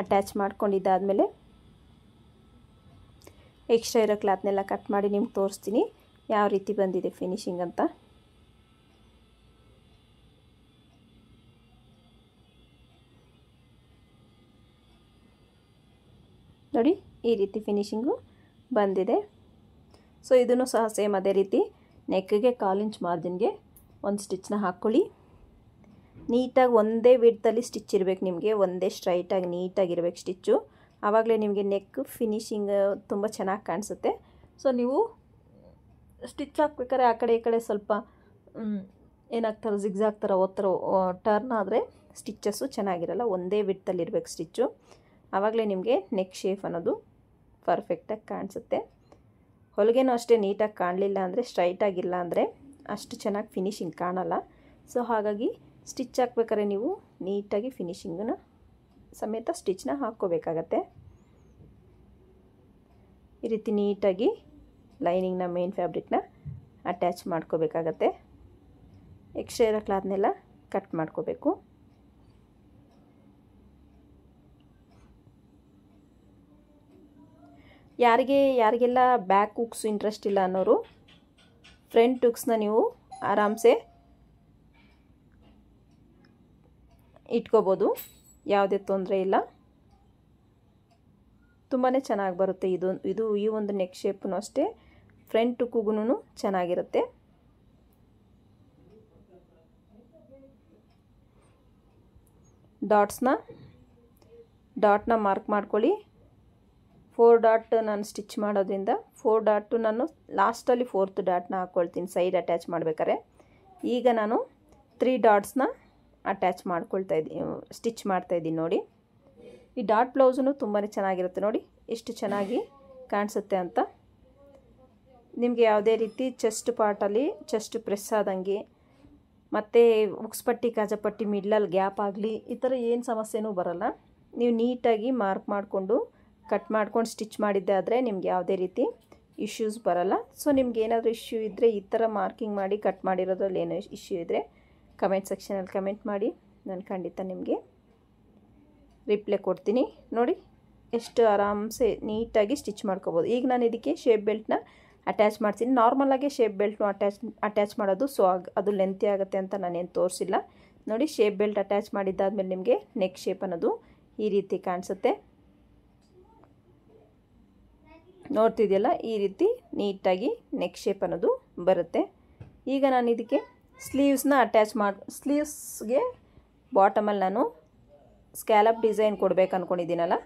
ಅಟ್ಯಾಚ್ ಮಾಡ್ಕೊಂಡಿದ್ದಾದಮೇಲೆ ಎಕ್ಸ್ಟ್ರಾ ಇರೋ ಕ್ಲಾತ್ನೆಲ್ಲ ಕಟ್ ಮಾಡಿ ನಿಮ್ಗೆ ತೋರಿಸ್ತೀನಿ ಯಾವ ರೀತಿ ಬಂದಿದೆ ಫಿನಿಶಿಂಗ್ ಅಂತ. ನೋಡಿ ಈ ರೀತಿ ಫಿನಿಶಿಂಗು ಬಂದಿದೆ. ಸೊ ಇದನ್ನು ಸಹ ಸೇಮ್ ಅದೇ ರೀತಿ ನೆಕ್ಗೆ 1/4 ಇಂಚ್ ಮಾರ್ಜಿನ್ಗೆ ಒಂದು ಸ್ಟಿಚ್ನ ಹಾಕ್ಕೊಳ್ಳಿ. ನೀಟಾಗಿ ಒಂದೇ ವಿಡ್ತಲ್ಲಿ ಸ್ಟಿಚ್ ಇರಬೇಕು ನಿಮಗೆ, ಒಂದೇ ಸ್ಟ್ರೈಟಾಗಿ ನೀಟಾಗಿರ್ಬೇಕು ಸ್ಟಿಚ್ಚು. ಆವಾಗಲೇ ನಿಮಗೆ ನೆಕ್ ಫಿನಿಶಿಂಗ್ ತುಂಬ ಚೆನ್ನಾಗಿ ಕಾಣಿಸುತ್ತೆ. ಸೊ ನೀವು ಸ್ಟಿಚ್ ಹಾಕ್ಬೇಕಾದ್ರೆ ಆ ಕಡೆ ಈ ಕಡೆ ಸ್ವಲ್ಪ ಏನಾಗ್ತಾರೆ ಜಿಗ್ಜಾಗ್ ಥರ ಒತ್ತರ ಟರ್ನ್ ಆದರೆ ಸ್ಟಿಚ್ಚಸ್ಸು ಚೆನ್ನಾಗಿರಲ್ಲ. ಒಂದೇ ವಿಡ್ತಲ್ಲಿ ಇರಬೇಕು ಸ್ಟಿಚ್ಚು. ಆವಾಗಲೇ ನಿಮಗೆ ನೆಕ್ ಶೇಪ್ ಅನ್ನೋದು ಪರ್ಫೆಕ್ಟಾಗಿ ಕಾಣಿಸುತ್ತೆ. ಹೊಲಿಗೆನೂ ಅಷ್ಟೇ ನೀಟಾಗಿ ಕಾಣಲಿಲ್ಲ ಅಂದರೆ, ಸ್ಟ್ರೈಟಾಗಿಲ್ಲ ಅಂದರೆ ಅಷ್ಟು ಚೆನ್ನಾಗಿ ಫಿನಿಶಿಂಗ್ ಕಾಣಲ್ಲ. ಸೊ ಹಾಗಾಗಿ ಸ್ಟಿಚ್ ಹಾಕ್ಬೇಕಾದ್ರೆ ನೀವು ನೀಟಾಗಿ ಫಿನಿಶಿಂಗನ್ನ ಸಮೇತ ಸ್ಟಿಚ್ನ ಹಾಕ್ಕೋಬೇಕಾಗತ್ತೆ. ಈ ರೀತಿ ನೀಟಾಗಿ ಲೈನಿಂಗ್ನ ಮೇನ್ ಫ್ಯಾಬ್ರಿಕ್ನ ಅಟ್ಯಾಚ್ ಮಾಡ್ಕೋಬೇಕಾಗತ್ತೆ. ಎಕ್ಸ್ಟ್ರಾ ಇರೋ ಕ್ಲಾತ್ನೆಲ್ಲ ಕಟ್ ಮಾಡ್ಕೋಬೇಕು. ಯಾರಿಗೆಲ್ಲ ಬ್ಯಾಕ್ ಹುಕ್ಸ್ ಇಂಟ್ರೆಸ್ಟ್ ಇಲ್ಲ ಅನ್ನೋರು ಫ್ರಂಟ್ ಹುಕ್ಸ್ನ ನೀವು ಆರಾಮ್ಸೆ ಇಟ್ಕೋಬೋದು, ಯಾವುದೇ ತೊಂದರೆ ಇಲ್ಲ. ತುಂಬಾ ಚೆನ್ನಾಗಿ ಬರುತ್ತೆ ಇದು ಈ ಒಂದು ನೆಕ್ ಶೇಪು ಅಷ್ಟೇ ಫ್ರಂಟ್ ಹುಕ್ಕಿಗೂ ಚೆನ್ನಾಗಿರುತ್ತೆ. ಡಾಟ್ನ ಮಾರ್ಕ್ ಮಾಡ್ಕೊಳ್ಳಿ. 4 ಡಾಟ್ ನಾನು ಸ್ಟಿಚ್ ಮಾಡೋದ್ರಿಂದ 4 ಡಾಟು ನಾನು ಲಾಸ್ಟಲ್ಲಿ 4th ಡಾಟ್ನ ಹಾಕ್ಕೊಳ್ತೀನಿ ಸೈಡ್ ಅಟ್ಯಾಚ್ ಮಾಡ್ಬೇಕಾರೆ. ಈಗ ನಾನು 3 ಡಾಟ್ಸ್ನ ಅಟ್ಯಾಚ್ ಸ್ಟಿಚ್ ಮಾಡ್ತಾಯಿದ್ದೀನಿ. ನೋಡಿ ಈ ಡಾಟ್ ಬ್ಲೌಸೂ ತುಂಬಾ ಚೆನ್ನಾಗಿರುತ್ತೆ. ನೋಡಿ ಎಷ್ಟು ಚೆನ್ನಾಗಿ ಕಾಣಿಸುತ್ತೆ ಅಂತ. ನಿಮಗೆ ಯಾವುದೇ ರೀತಿ ಚೆಸ್ಟ್ ಪಾರ್ಟಲ್ಲಿ ಚೆಸ್ಟ್ ಪ್ರೆಸ್ ಆದಂಗೆ ಮತ್ತು ಉಕ್ಸ್ಪಟ್ಟಿ ಕಾಜಪಟ್ಟಿ ಮಿಡ್ಲಲ್ಲಿ ಗ್ಯಾಪ್ ಆಗಲಿ ಈ ಥರ ಏನು ಸಮಸ್ಯೆನೂ ಬರಲ್ಲ. ನೀವು ನೀಟಾಗಿ ಮಾರ್ಕ್ ಮಾಡಿಕೊಂಡು ಕಟ್ ಮಾಡ್ಕೊಂಡು ಸ್ಟಿಚ್ ಮಾಡಿದ್ದೆ ಆದರೆ ನಿಮ್ಗೆ ಯಾವುದೇ ರೀತಿ ಇಶ್ಯೂಸ್ ಬರಲ್ಲ. ಸೊ ನಿಮ್ಗೆ ಏನಾದರೂ ಇಶ್ಯೂ ಇದ್ದರೆ ಈ ಥರ ಮಾರ್ಕಿಂಗ್ ಮಾಡಿ ಕಟ್ ಮಾಡಿರೋದ್ರಲ್ಲಿ ಏನೋ ಇಶ್ಯೂ ಇದ್ದರೆ ಕಮೆಂಟ್ ಸೆಕ್ಷನಲ್ಲಿ ಕಮೆಂಟ್ ಮಾಡಿ, ನಾನು ಖಂಡಿತ ನಿಮಗೆ ರಿಪ್ಲೈ ಕೊಡ್ತೀನಿ. ನೋಡಿ ಎಷ್ಟು ಆರಾಮ್ಸೆ ನೀಟಾಗಿ ಸ್ಟಿಚ್ ಮಾಡ್ಕೋಬೋದು. ಈಗ ನಾನು ಇದಕ್ಕೆ ಶೇಪ್ ಬೆಲ್ಟ್ನ ಅಟ್ಯಾಚ್ ಮಾಡ್ತೀನಿ. ನಾರ್ಮಲಾಗೆ ಶೇಪ್ ಬೆಲ್ಟ್ನು ಅಟ್ಯಾಚ್ ಮಾಡೋದು. ಸೊ ಅದು ಲೆಂತಿ ಆಗುತ್ತೆ ಅಂತ ನಾನೇನು ತೋರಿಸಿಲ್ಲ. ನೋಡಿ ಶೇಪ್ ಬೆಲ್ಟ್ ಅಟ್ಯಾಚ್ ಮಾಡಿದ್ದಾದಮೇಲೆ ನಿಮಗೆ ನೆಕ್ ಶೇಪ್ ಅನ್ನೋದು ಈ ರೀತಿ ಕಾಣಿಸುತ್ತೆ. ನೋಡ್ತಿದೆಯಲ್ಲ ಈ ರೀತಿ ನೀಟಾಗಿ ನೆಕ್ ಶೇಪ್ ಅನ್ನೋದು ಬರುತ್ತೆ. ಈಗ ನಾನು ಇದಕ್ಕೆ ಸ್ಲೀವ್ಸ್ನ ಸ್ಲೀವ್ಸ್ಗೆ ಬಾಟಮಲ್ಲಿ ನಾನು ಸ್ಕ್ಯಾಲಪ್ ಡಿಸೈನ್ ಕೊಡಬೇಕು ಅಂದ್ಕೊಂಡಿದ್ದೀನಲ್ಲ.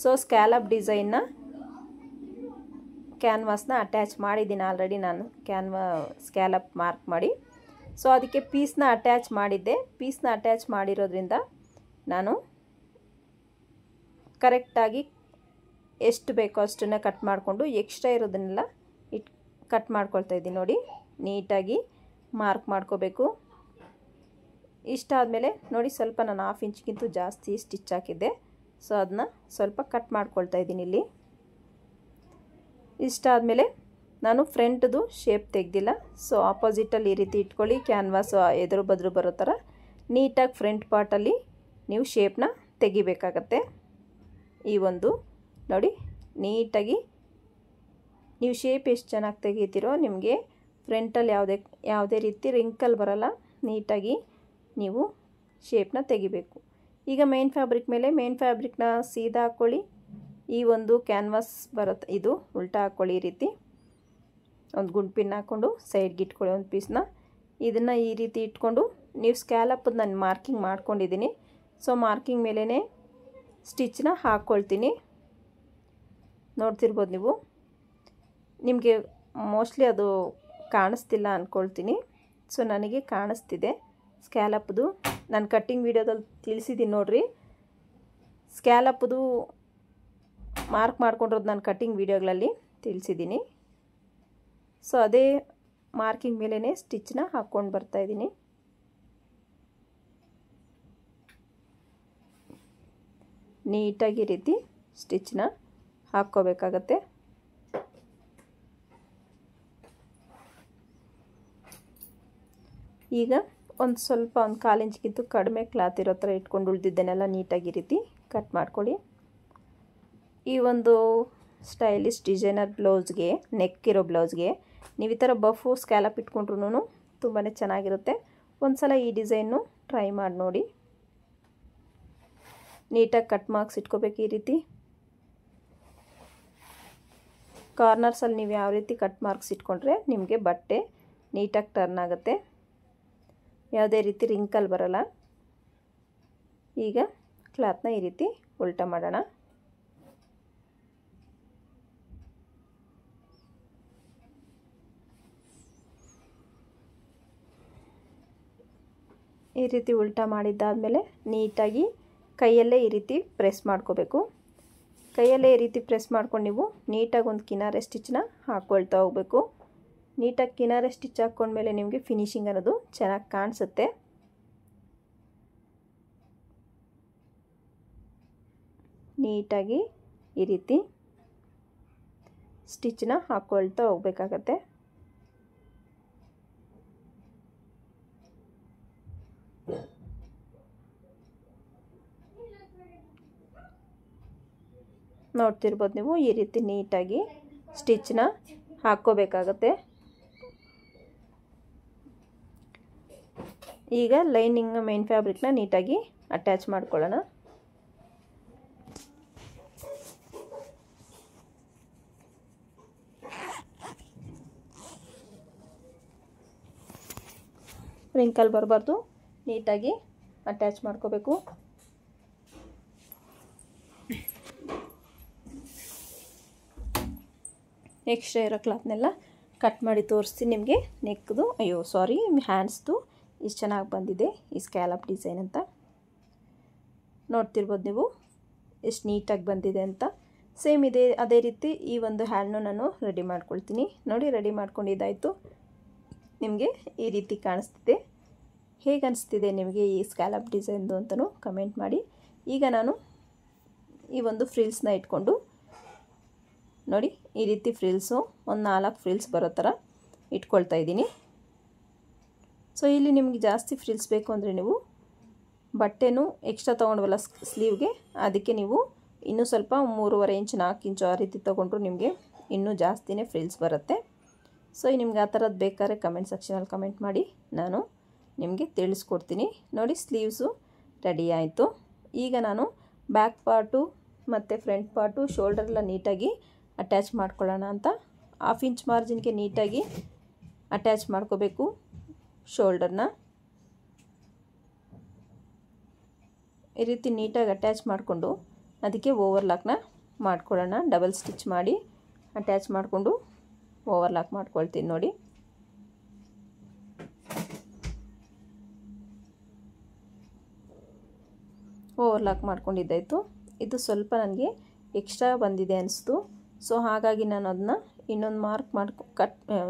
ಸೊ ಸ್ಕ್ಯಾಲಪ್ ಡಿಸೈನ್ನ ಕ್ಯಾನ್ವಾಸ್ನ ಅಟ್ಯಾಚ್ ಮಾಡಿದ್ದೀನಿ ಆಲ್ರೆಡಿ ನಾನು ಸ್ಕ್ಯಾಲಪ್ ಮಾರ್ಕ್ ಮಾಡಿ. ಸೊ ಅದಕ್ಕೆ ಪೀಸ್ನ ಅಟ್ಯಾಚ್ ಮಾಡಿದ್ದೆ. ಪೀಸ್ನ ಅಟ್ಯಾಚ್ ಮಾಡಿರೋದ್ರಿಂದ ನಾನು ಕರೆಕ್ಟಾಗಿ ಎಷ್ಟು ಬೇಕೋ ಅಷ್ಟನ್ನು ಕಟ್ ಮಾಡಿಕೊಂಡು ಎಕ್ಸ್ಟ್ರಾ ಇರೋದನ್ನೆಲ್ಲ ಕಟ್ ಮಾಡ್ಕೊಳ್ತಾ ಇದ್ದೀನಿ. ನೋಡಿ ನೀಟಾಗಿ ಮಾರ್ಕ್ ಮಾಡ್ಕೋಬೇಕು. ಇಷ್ಟ ಆದಮೇಲೆ ನೋಡಿ ಸ್ವಲ್ಪ ನಾನು 1/2 ಇಂಚ್ಗಿಂತ ಜಾಸ್ತಿ ಸ್ಟಿಚ್ ಹಾಕಿದ್ದೆ. ಸೊ ಅದನ್ನ ಸ್ವಲ್ಪ ಕಟ್ ಮಾಡ್ಕೊಳ್ತಾ ಇದ್ದೀನಿ ಇಲ್ಲಿ. ಇಷ್ಟ ಆದಮೇಲೆ ನಾನು ಫ್ರಂಟ್ದು ಶೇಪ್ ತೆಗೆದಿಲ್ಲ. ಸೊ ಆಪೋಸಿಟಲ್ಲಿ ಈ ರೀತಿ ಇಟ್ಕೊಳ್ಳಿ. ಕ್ಯಾನ್ವಾಸ್ ಎದುರು ಬದ್ರು ಬರೋ ಥರ ನೀಟಾಗಿ ಫ್ರಂಟ್ ಪಾರ್ಟಲ್ಲಿ ನೀವು ಶೇಪ್ನ ತೆಗಿಬೇಕಾಗತ್ತೆ. ಈ ಒಂದು ನೋಡಿ ನೀಟಾಗಿ ನೀವು ಶೇಪ್ ಎಷ್ಟು ಚೆನ್ನಾಗಿ ತೆಗಿತೀರೋ ನಿಮಗೆ ಫ್ರಂಟಲ್ಲಿ ಯಾವುದೇ ರೀತಿ ರಿಂಕಲ್ ಬರಲ್ಲ. ನೀಟಾಗಿ ನೀವು ಶೇಪ್ನ ತೆಗಿಬೇಕು. ಈಗ ಮೇನ್ ಫ್ಯಾಬ್ರಿಕ್ ಮೇಲೆ ಮೇನ್ ಫ್ಯಾಬ್ರಿಕ್ನ ಸೀದಾ ಹಾಕ್ಕೊಳ್ಳಿ. ಈ ಒಂದು ಕ್ಯಾನ್ವಾಸ್ ಬರುತ್ತೆ, ಇದು ಉಲ್ಟಾ ಹಾಕ್ಕೊಳ್ಳಿ. ಈ ರೀತಿ ಒಂದು ಗುಂಡ್ಪಿನ್ ಹಾಕ್ಕೊಂಡು ಸೈಡ್ಗೆ ಇಟ್ಕೊಳ್ಳಿ ಒಂದು ಪೀಸ್ನ. ಇದನ್ನು ಈ ರೀತಿ ಇಟ್ಕೊಂಡು ನೀವು ಸ್ಕ್ಯಾಲಪ್ಪದು ನಾನು ಮಾರ್ಕಿಂಗ್ ಮಾಡ್ಕೊಂಡಿದ್ದೀನಿ. ಸೊ ಮಾರ್ಕಿಂಗ್ ಮೇಲೇ ಸ್ಟಿಚ್ನ ಹಾಕ್ಕೊಳ್ತೀನಿ. ನೋಡ್ತಿರ್ಬೋದು ನೀವು. ನಿಮಗೆ ಮೋಸ್ಟ್ಲಿ ಅದು ಕಾಣಿಸ್ತಿಲ್ಲ ಅಂದ್ಕೊಳ್ತೀನಿ. ಸೊ ನನಗೆ ಕಾಣಿಸ್ತಿದೆ ಸ್ಕ್ಯಾಲಪ್ದು. ನಾನು ಕಟ್ಟಿಂಗ್ ವಿಡಿಯೋದಲ್ಲಿ ತಿಳಿಸಿದ್ದೀನಿ ನೋಡಿರಿ. ಸ್ಕ್ಯಾಲಪ್ದು ಮಾರ್ಕ್ ಮಾಡ್ಕೊಂಡಿರೋದು ನಾನು ಕಟ್ಟಿಂಗ್ ವಿಡಿಯೋಗಳಲ್ಲಿ ತಿಳಿಸಿದ್ದೀನಿ. ಸೊ ಅದೇ ಮಾರ್ಕಿಂಗ್ ಮೇಲೇ ಸ್ಟಿಚ್ನ ಹಾಕ್ಕೊಂಡು ಬರ್ತಾಯಿದ್ದೀನಿ. ನೀಟಾಗಿ ಈ ರೀತಿ ಸ್ಟಿಚ್ನ ಹಾಕ್ಕೋಬೇಕಾಗತ್ತೆ. ಈಗ ಒಂದು ಸ್ವಲ್ಪ ಒಂದು 1/4 ಇಂಚ್ಗಿಂತ ಕಡಿಮೆ ಕ್ಲಾತ್ ಇರೋ ಥರ ಇಟ್ಕೊಂಡು ಉಳಿದಿದ್ದನ್ನೆಲ್ಲ ನೀಟಾಗಿ ಈ ರೀತಿ ಕಟ್ ಮಾಡ್ಕೊಳ್ಳಿ. ಈ ಒಂದು ಸ್ಟೈಲಿಶ್ ಡಿಸೈನರ್ ಬ್ಲೌಸ್ಗೆ, ನೆಕ್ ಇರೋ ಬ್ಲೌಸ್ಗೆ ನೀವು ಈ ಥರ ಬಫು ಸ್ಕ್ಯಾಲಪ್ ಇಟ್ಕೊಂಡ್ರೂ ತುಂಬಾ ಚೆನ್ನಾಗಿರುತ್ತೆ. ಒಂದು ಸಲ ಈ ಡಿಸೈನು ಟ್ರೈ ಮಾಡಿ ನೋಡಿ. ನೀಟಾಗಿ ಕಟ್ ಮಾರ್ಕ್ಸ್ ಇಟ್ಕೋಬೇಕು. ಈ ರೀತಿ ಕಾರ್ನರ್ಸಲ್ಲಿ ನೀವು ಯಾವ ರೀತಿ ಕಟ್ ಮಾರ್ಕ್ಸ್ ಇಟ್ಕೊಂಡ್ರೆ ನಿಮಗೆ ಬಟ್ಟೆ ನೀಟಾಗಿ ಟರ್ನ್ ಆಗುತ್ತೆ, ಯಾವುದೇ ರೀತಿ ರಿಂಕಲ್ ಬರಲ್ಲ. ಈಗ ಕ್ಲಾತ್ನ ಈ ರೀತಿ ಉಲ್ಟಾ ಮಾಡೋಣ. ಈ ರೀತಿ ಉಲ್ಟಾ ಮಾಡಿದ್ದಾದಮೇಲೆ ನೀಟಾಗಿ ಕೈಯಲ್ಲೇ ಈ ರೀತಿ ಪ್ರೆಸ್ ಮಾಡ್ಕೋಬೇಕು. ಕೈಯಲ್ಲೇ ಈ ರೀತಿ ಪ್ರೆಸ್ ಮಾಡ್ಕೊಂಡು ನೀವು ನೀಟಾಗಿ ಒಂದು ಕಿನಾರೆ ಸ್ಟಿಚ್ನ ಹಾಕ್ಕೊಳ್ತಾ ಹೋಗಬೇಕು. ನೀಟಾಗಿ ಕಿನಾರೆ ಸ್ಟಿಚ್ ಹಾಕ್ಕೊಂಡ್ಮೇಲೆ ನಿಮಗೆ ಫಿನಿಶಿಂಗ್ ಅನ್ನೋದು ಚೆನ್ನಾಗಿ ಕಾಣಿಸುತ್ತೆ. ನೀಟಾಗಿ ಈ ರೀತಿ ಸ್ಟಿಚ್ನ ಹಾಕ್ಕೊಳ್ತಾ ಹೋಗಬೇಕಾಗತ್ತೆ. ನೋಡ್ತಿರ್ಬೋದು ನೀವು. ಈ ರೀತಿ ನೀಟಾಗಿ ಸ್ಟಿಚ್ನ ಹಾಕ್ಕೋಬೇಕಾಗತ್ತೆ. ಈಗ ಲೈನಿಂಗ್ ಮೇನ್ ಫ್ಯಾಬ್ರಿಕ್ನ ನೀಟಾಗಿ ಅಟ್ಯಾಚ್ ಮಾಡ್ಕೊಳ್ಳೋಣ. ರಿಂಕಲ್ ಬರಬಾರ್ದು, ನೀಟಾಗಿ ಅಟ್ಯಾಚ್ ಮಾಡ್ಕೋಬೇಕು. ಎಕ್ಸ್ಟ್ರಾ ಇರೋ ಕ್ಲಾತ್ನೆಲ್ಲ ಕಟ್ ಮಾಡಿ ತೋರಿಸ್ತೀನಿ ನಿಮಗೆ. ನೆಕ್ದು ಹ್ಯಾಂಡ್ಸ್ದು ಇಷ್ಟು ಚೆನ್ನಾಗಿ ಬಂದಿದೆ ಈ ಸ್ಕ್ಯಾಲಪ್ ಡಿಸೈನ್ ಅಂತ. ನೋಡ್ತಿರ್ಬೋದು ನೀವು ಎಷ್ಟು ನೀಟಾಗಿ ಬಂದಿದೆ ಅಂತ. ಸೇಮ್ ಅದೇ ರೀತಿ ಈ ಒಂದು ಹ್ಯಾಂಡ್ನು ನಾನು ರೆಡಿ ಮಾಡ್ಕೊಳ್ತೀನಿ. ನೋಡಿ, ರೆಡಿ ಮಾಡ್ಕೊಂಡಿದ್ದಾಯಿತು. ನಿಮಗೆ ಈ ರೀತಿ ಕಾಣಿಸ್ತಿದೆ. ಹೇಗೆ ಅನಿಸ್ತಿದೆ ನಿಮಗೆ ಈ ಸ್ಕ್ಯಾಲಪ್ ಡಿಸೈನ್ದು ಅಂತಲೂ ಕಮೆಂಟ್ ಮಾಡಿ. ಈಗ ನಾನು ಈ ಒಂದು ಫ್ರಿಲ್ಸ್ನ ಇಟ್ಕೊಂಡು ನೋಡಿ ಈ ರೀತಿ ಫ್ರಿಲ್ಸು ಒಂದು 4 ಫ್ರಿಲ್ಸ್ ಬರೋ ಥರ ಇಟ್ಕೊಳ್ತಾ ಇದ್ದೀನಿ. ಸೊ ಇಲ್ಲಿ ನಿಮಗೆ ಜಾಸ್ತಿ ಫ್ರಿಲ್ಸ್ ಬೇಕು ಅಂದರೆ ನೀವು ಬಟ್ಟೆನೂ ಎಕ್ಸ್ಟ್ರಾ ತೊಗೊಂಡ್ವಲ್ಲ ಸ್ಲೀವ್ಗೆ, ಅದಕ್ಕೆ ನೀವು ಇನ್ನೂ ಸ್ವಲ್ಪ 3.5 ಇಂಚ್ 4 ಇಂಚು ಆ ರೀತಿ ತೊಗೊಂಡ್ರು ನಿಮಗೆ ಇನ್ನೂ ಜಾಸ್ತಿನೇ ಫ್ರಿಲ್ಸ್ ಬರುತ್ತೆ. ಸೊ ನಿಮ್ಗೆ ಆ ಥರದ್ದು ಬೇಕಾದ್ರೆ ಕಮೆಂಟ್ ಸೆಕ್ಷನಲ್ಲಿ ಕಮೆಂಟ್ ಮಾಡಿ, ನಾನು ನಿಮಗೆ ತಿಳಿಸ್ಕೊಡ್ತೀನಿ. ನೋಡಿ, ಸ್ಲೀವ್ಸು ರೆಡಿ ಆಯಿತು. ಈಗ ನಾನು ಬ್ಯಾಕ್ ಪಾರ್ಟು ಮತ್ತು ಫ್ರಂಟ್ ಪಾರ್ಟು ಶೋಲ್ಡರೆಲ್ಲ ನೀಟಾಗಿ ಅಟ್ಯಾಚ್ ಮಾಡ್ಕೊಳ್ಳೋಣ ಅಂತ 1/2 ಇಂಚ್ ಮಾರ್ಜಿನ್ಗೆ ನೀಟಾಗಿ ಅಟ್ಯಾಚ್ ಮಾಡ್ಕೋಬೇಕು ಶೋಲ್ಡರ್ನ. ಈ ರೀತಿ ನೀಟಾಗಿ ಅಟ್ಯಾಚ್ ಮಾಡಿಕೊಂಡು ಅದಕ್ಕೆ ಓವರ್ಲಾಕ್ನ ಮಾಡ್ಕೊಳ್ಳೋಣ. ಡಬಲ್ ಸ್ಟಿಚ್ ಮಾಡಿ ಅಟ್ಯಾಚ್ ಮಾಡಿಕೊಂಡು ಓವರ್ಲಾಕ್ ಮಾಡ್ಕೊಳ್ತೀನಿ. ನೋಡಿ, ಓವರ್ಲಾಕ್ ಮಾಡ್ಕೊಂಡಿದ್ದಾಯಿತು. ಇದು ಸ್ವಲ್ಪ ನನಗೆ ಎಕ್ಸ್ಟ್ರಾ ಬಂದಿದೆ ಅನಿಸ್ತು. ಸೊ ಹಾಗಾಗಿ ನಾನು ಅದನ್ನ ಇನ್ನೊಂದು ಮಾರ್ಕ್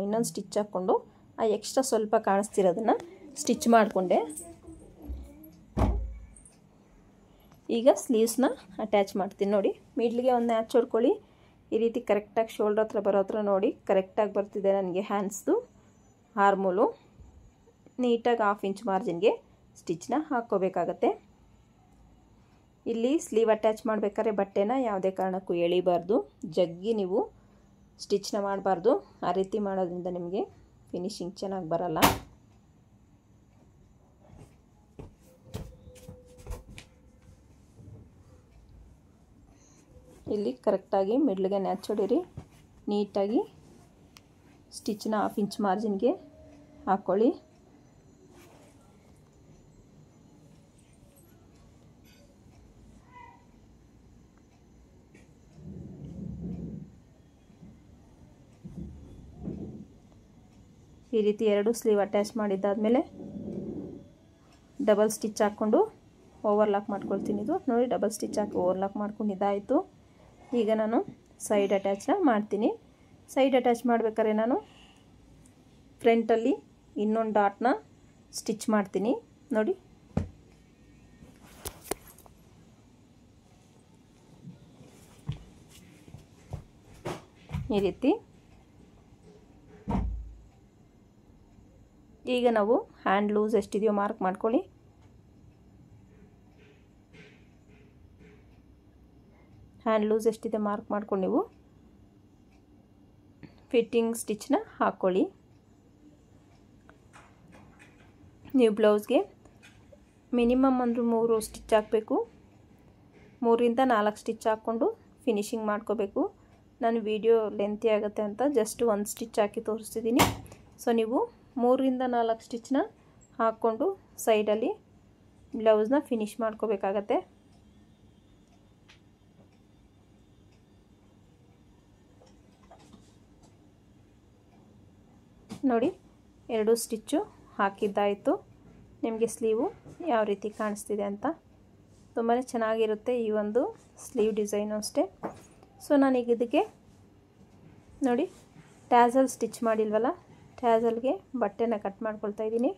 ಇನ್ನೊಂದು ಸ್ಟಿಚ್ ಹಾಕ್ಕೊಂಡು ಆ ಎಕ್ಸ್ಟ್ರಾ ಸ್ವಲ್ಪ ಕಾಣಿಸ್ತಿರೋದನ್ನು ಸ್ಟಿಚ್ ಮಾಡಿಕೊಂಡೆ. ಈಗ ಸ್ಲೀವ್ಸ್ನ ಅಟ್ಯಾಚ್ ಮಾಡ್ತೀನಿ. ನೋಡಿ, ಮಿಡ್ಲಿಗೆ ಒಂದು ನ್ಯಾಚ್ ಹೊಡ್ಕೊಳ್ಳಿ. ಈ ರೀತಿ ಕರೆಕ್ಟಾಗಿ ಶೋಲ್ಡರ್ ಹತ್ರ ಬರೋ ಹತ್ರ ನೋಡಿ ಕರೆಕ್ಟಾಗಿ ಬರ್ತಿದೆ ನನಗೆ ಹ್ಯಾಂಡ್ಸ್ದು ಆರ್ಮೋಲು. ನೀಟಾಗಿ 1/2 ಇಂಚ್ ಮಾರ್ಜಿನ್ಗೆ ಸ್ಟಿಚ್ನ ಹಾಕ್ಕೋಬೇಕಾಗತ್ತೆ. ಇಲ್ಲಿ ಸ್ಲೀವ್ ಅಟ್ಯಾಚ್ ಮಾಡಬೇಕಾದ್ರೆ ಬಟ್ಟೆನ ಯಾವುದೇ ಕಾರಣಕ್ಕೂ ಎಳಿಬಾರ್ದು, ಜಗ್ಗಿ ನೀವು ಸ್ಟಿಚ್ನ ಮಾಡಬಾರ್ದು. ಆ ರೀತಿ ಮಾಡೋದ್ರಿಂದ ನಿಮಗೆ ಫಿನಿಶಿಂಗ್ ಚೆನ್ನಾಗಿ ಬರಲ್ಲ. ಇಲ್ಲಿ ಕರೆಕ್ಟಾಗಿ ಮಿಡ್ಲ್ಗೆ ನ್ಯಾಚ್ ಹೊಡೀರಿ. ನೀಟಾಗಿ ಸ್ಟಿಚ್ನ 1/2 ಇಂಚ್ ಮಾರ್ಜಿನ್ಗೆ ಹಾಕ್ಕೊಳ್ಳಿ. ಈ ರೀತಿ 2 ಸ್ಲೀವ್ ಅಟ್ಯಾಚ್ ಮಾಡಿದ್ದಾದಮೇಲೆ ಡಬಲ್ ಸ್ಟಿಚ್ ಹಾಕ್ಕೊಂಡು ಓವರ್ಲಾಕ್ ಮಾಡ್ಕೊಳ್ತೀನಿ. ಇದು ನೋಡಿ, ಡಬಲ್ ಸ್ಟಿಚ್ ಹಾಕಿ ಓವರ್ಲಾಕ್ ಮಾಡ್ಕೊಂಡಿದ್ದಾಯಿತು. ಈಗ ನಾನು ಸೈಡ್ ಅಟ್ಯಾಚ್ನ ಮಾಡ್ತೀನಿ. ಸೈಡ್ ಅಟ್ಯಾಚ್ ಮಾಡಬೇಕಾದ್ರೆ ನಾನು ಫ್ರಂಟಲ್ಲಿ ಇನ್ನೊಂದು ಡಾಟ್ನ ಸ್ಟಿಚ್ ಮಾಡ್ತೀನಿ. ನೋಡಿ, ಈ ರೀತಿ. ಈಗ ನಾವು ಹ್ಯಾಂಡ್ ಲೂಸ್ ಎಷ್ಟಿದೆಯೋ ಮಾರ್ಕ್ ಮಾಡ್ಕೊಳ್ಳಿ. ಹ್ಯಾಂಡ್ ಲೂಸ್ ಎಷ್ಟಿದೆ ಮಾರ್ಕ್ ಮಾಡ್ಕೊಂಡು ನೀವು ಫಿಟ್ಟಿಂಗ್ ಸ್ಟಿಚ್ನ ಹಾಕ್ಕೊಳ್ಳಿ. ನೀವು ಬ್ಲೌಸ್ಗೆ ಮಿನಿಮಮ್ ಒಂದು 3 ಸ್ಟಿಚ್ ಹಾಕಬೇಕು. 3ರಿಂದ 4 ಸ್ಟಿಚ್ ಹಾಕ್ಕೊಂಡು ಫಿನಿಶಿಂಗ್ ಮಾಡ್ಕೋಬೇಕು. ನಾನು ವಿಡಿಯೋ ಲೆಂತಿ ಆಗುತ್ತೆ ಅಂತ ಜಸ್ಟ್ 1 ಸ್ಟಿಚ್ ಹಾಕಿ ತೋರಿಸ್ತಿದ್ದೀನಿ. ಸೊ ನೀವು 3ರಿಂದ 4 ಸ್ಟಿಚ್ನ ಹಾಕ್ಕೊಂಡು ಸೈಡಲ್ಲಿ ಬ್ಲೌಸ್ನ ಫಿನಿಶ್ ಮಾಡ್ಕೋಬೇಕಾಗತ್ತೆ. ನೋಡಿ, 2 ಸ್ಟಿಚ್ಚು ಹಾಕಿದ್ದಾಯಿತು. ನಿಮಗೆ ಸ್ಲೀವು ಯಾವ ರೀತಿ ಕಾಣಿಸ್ತಿದೆ ಅಂತ. ತುಂಬಾ ಚೆನ್ನಾಗಿರುತ್ತೆ ಈ ಒಂದು ಸ್ಲೀವ್ ಡಿಸೈನು ಅಷ್ಟೇ. ಸೊ ನಾನೀಗ ಇದಕ್ಕೆ ನೋಡಿ ಟ್ಯಾಸಲ್ ಸ್ಟಿಚ್ ಮಾಡಿಲ್ವಲ್ಲ, ಟ್ಯಾಸಲ್ಗೆ ಬಟ್ಟೆನ ಕಟ್ ಮಾಡ್ಕೊಳ್ತಾ ಇದ್ದೀನಿ.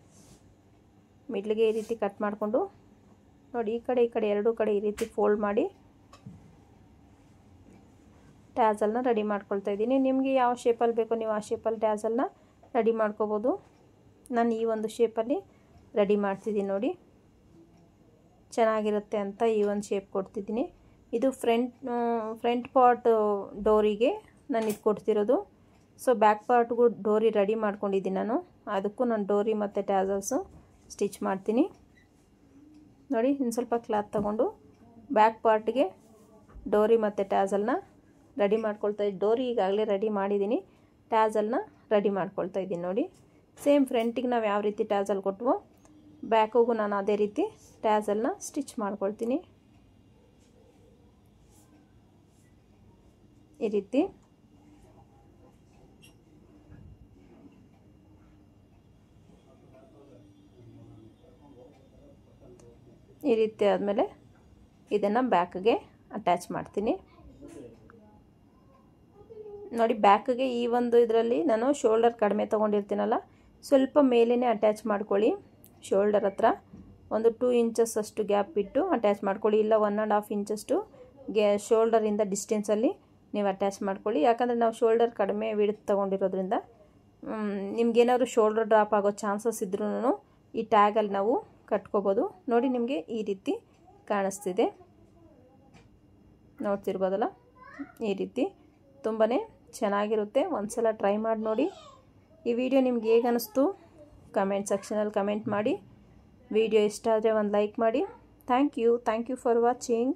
ಮಿಡ್ಲಿಗೆ ಈ ರೀತಿ ಕಟ್ ಮಾಡಿಕೊಂಡು ನೋಡಿ, ಈ ಕಡೆ 2 ಕಡೆ ಈ ರೀತಿ ಫೋಲ್ಡ್ ಮಾಡಿ ಟ್ಯಾಸಲ್ನ ರೆಡಿ ಮಾಡ್ಕೊಳ್ತಾ ಇದ್ದೀನಿ. ನಿಮಗೆ ಯಾವ ಶೇಪಲ್ಲಿ ಬೇಕೋ ನೀವು ಆ ಶೇಪಲ್ಲಿ ಟ್ಯಾಸಲ್ನ ರೆಡಿ ಮಾಡ್ಕೋಬೋದು. ನಾನು ಈ ಒಂದು ಶೇಪಲ್ಲಿ ರೆಡಿ ಮಾಡ್ತಿದ್ದೀನಿ. ನೋಡಿ, ಚೆನ್ನಾಗಿರುತ್ತೆ ಅಂತ ಈ ಒಂದು ಶೇಪ್ ಕೊಡ್ತಿದ್ದೀನಿ. ಇದು ಫ್ರಂಟ್ ಪಾರ್ಟ್ ಡೋರಿಗೆ ನಾನು ಇದು ಕೊಡ್ತಿರೋದು. ಸೊ ಬ್ಯಾಕ್ ಪಾರ್ಟ್ಗೂ ಡೋರಿ ರೆಡಿ ಮಾಡ್ಕೊಂಡಿದ್ದೀನಿ ನಾನು. ಅದಕ್ಕೂ ನಾನು ಡೋರಿ ಮತ್ತು ಟ್ಯಾಸಲ್ಸು ಸ್ಟಿಚ್ ಮಾಡ್ತೀನಿ. ನೋಡಿ, ಇನ್ನು ಸ್ವಲ್ಪ ಕ್ಲಾತ್ ತೊಗೊಂಡು ಬ್ಯಾಕ್ ಪಾರ್ಟ್ಗೆ ಡೋರಿ ಮತ್ತು ಟ್ಯಾಸಲ್ನ ರೆಡಿ ಮಾಡ್ಕೊಳ್ತಾ ಇದ್ದೀನಿ. ಡೋರಿ ಈಗಾಗಲೇ ರೆಡಿ ಮಾಡಿದ್ದೀನಿ, ಟ್ಯಾಸಲ್ನ ರೆಡಿ ಮಾಡ್ಕೊಳ್ತಾ ಇದ್ದೀನಿ. ನೋಡಿ, ಸೇಮ್ ಫ್ರಂಟಿಗೆ ನಾವು ಯಾವ ರೀತಿ ಟ್ಯಾಸಲ್ ಕೊಟ್ವೋ ಬ್ಯಾಕಿಗೂ ನಾನು ಅದೇ ರೀತಿ ಟ್ಯಾಸಲ್ನ ಸ್ಟಿಚ್ ಮಾಡ್ಕೊಳ್ತೀನಿ. ಈ ರೀತಿ ಆದಮೇಲೆ ಇದನ್ನು ಬ್ಯಾಕ್ಗೆ ಅಟ್ಯಾಚ್ ಮಾಡ್ತೀನಿ. ನೋಡಿ, ಬ್ಯಾಕ್ಗೆ ಈ ಒಂದು ಇದರಲ್ಲಿ ನಾನು ಶೋಲ್ಡರ್ ಕಡಿಮೆ ತೊಗೊಂಡಿರ್ತೀನಲ್ಲ, ಸ್ವಲ್ಪ ಮೇಲೇ ಅಟ್ಯಾಚ್ ಮಾಡ್ಕೊಳ್ಳಿ. ಶೋಲ್ಡರ್ ಹತ್ರ ಒಂದು 2 ಇಂಚಸ್ ಅಷ್ಟು ಗ್ಯಾಪ್ ಬಿಟ್ಟು ಅಟ್ಯಾಚ್ ಮಾಡ್ಕೊಳ್ಳಿ. ಇಲ್ಲ 1.5 ಇಂಚಷ್ಟು ಶೋಲ್ಡರಿಂದ ಡಿಸ್ಟೆನ್ಸಲ್ಲಿ ನೀವು ಅಟ್ಯಾಚ್ ಮಾಡ್ಕೊಳ್ಳಿ. ಯಾಕಂದರೆ ನಾವು ಶೋಲ್ಡರ್ ಕಡಿಮೆ ವಿಡ್ತ್ ತೊಗೊಂಡಿರೋದ್ರಿಂದ ನಿಮ್ಗೇನಾದ್ರು ಶೋಲ್ಡರ್ ಡ್ರಾಪ್ ಆಗೋ ಚಾನ್ಸಸ್ ಇದ್ರೂ ಈ ಟ್ಯಾಗಲ್ಲಿ ನಾವು ಕಟ್ಕೋಬೋದು. ನೋಡಿ, ನಿಮಗೆ ಈ ರೀತಿ ಕಾಣಿಸ್ತಿದೆ, ನೋಡ್ತಿರ್ಬೋದಲ್ಲ. ಈ ರೀತಿ ತುಂಬಾ ಚೆನ್ನಾಗಿರುತ್ತೆ. ಒಂದ್ಸಲ ಟ್ರೈ ಮಾಡಿ ನೋಡಿ. ಈ ವಿಡಿಯೋ ನಿಮ್ಗೆ ಹೇಗೆ ಅನ್ನಿಸ್ತು ಕಮೆಂಟ್ ಸೆಕ್ಷನಲ್ಲಿ ಕಮೆಂಟ್ ಮಾಡಿ. ವಿಡಿಯೋ ಇಷ್ಟ ಆದರೆ ಒಂದು ಲೈಕ್ ಮಾಡಿ. Thank you for watching.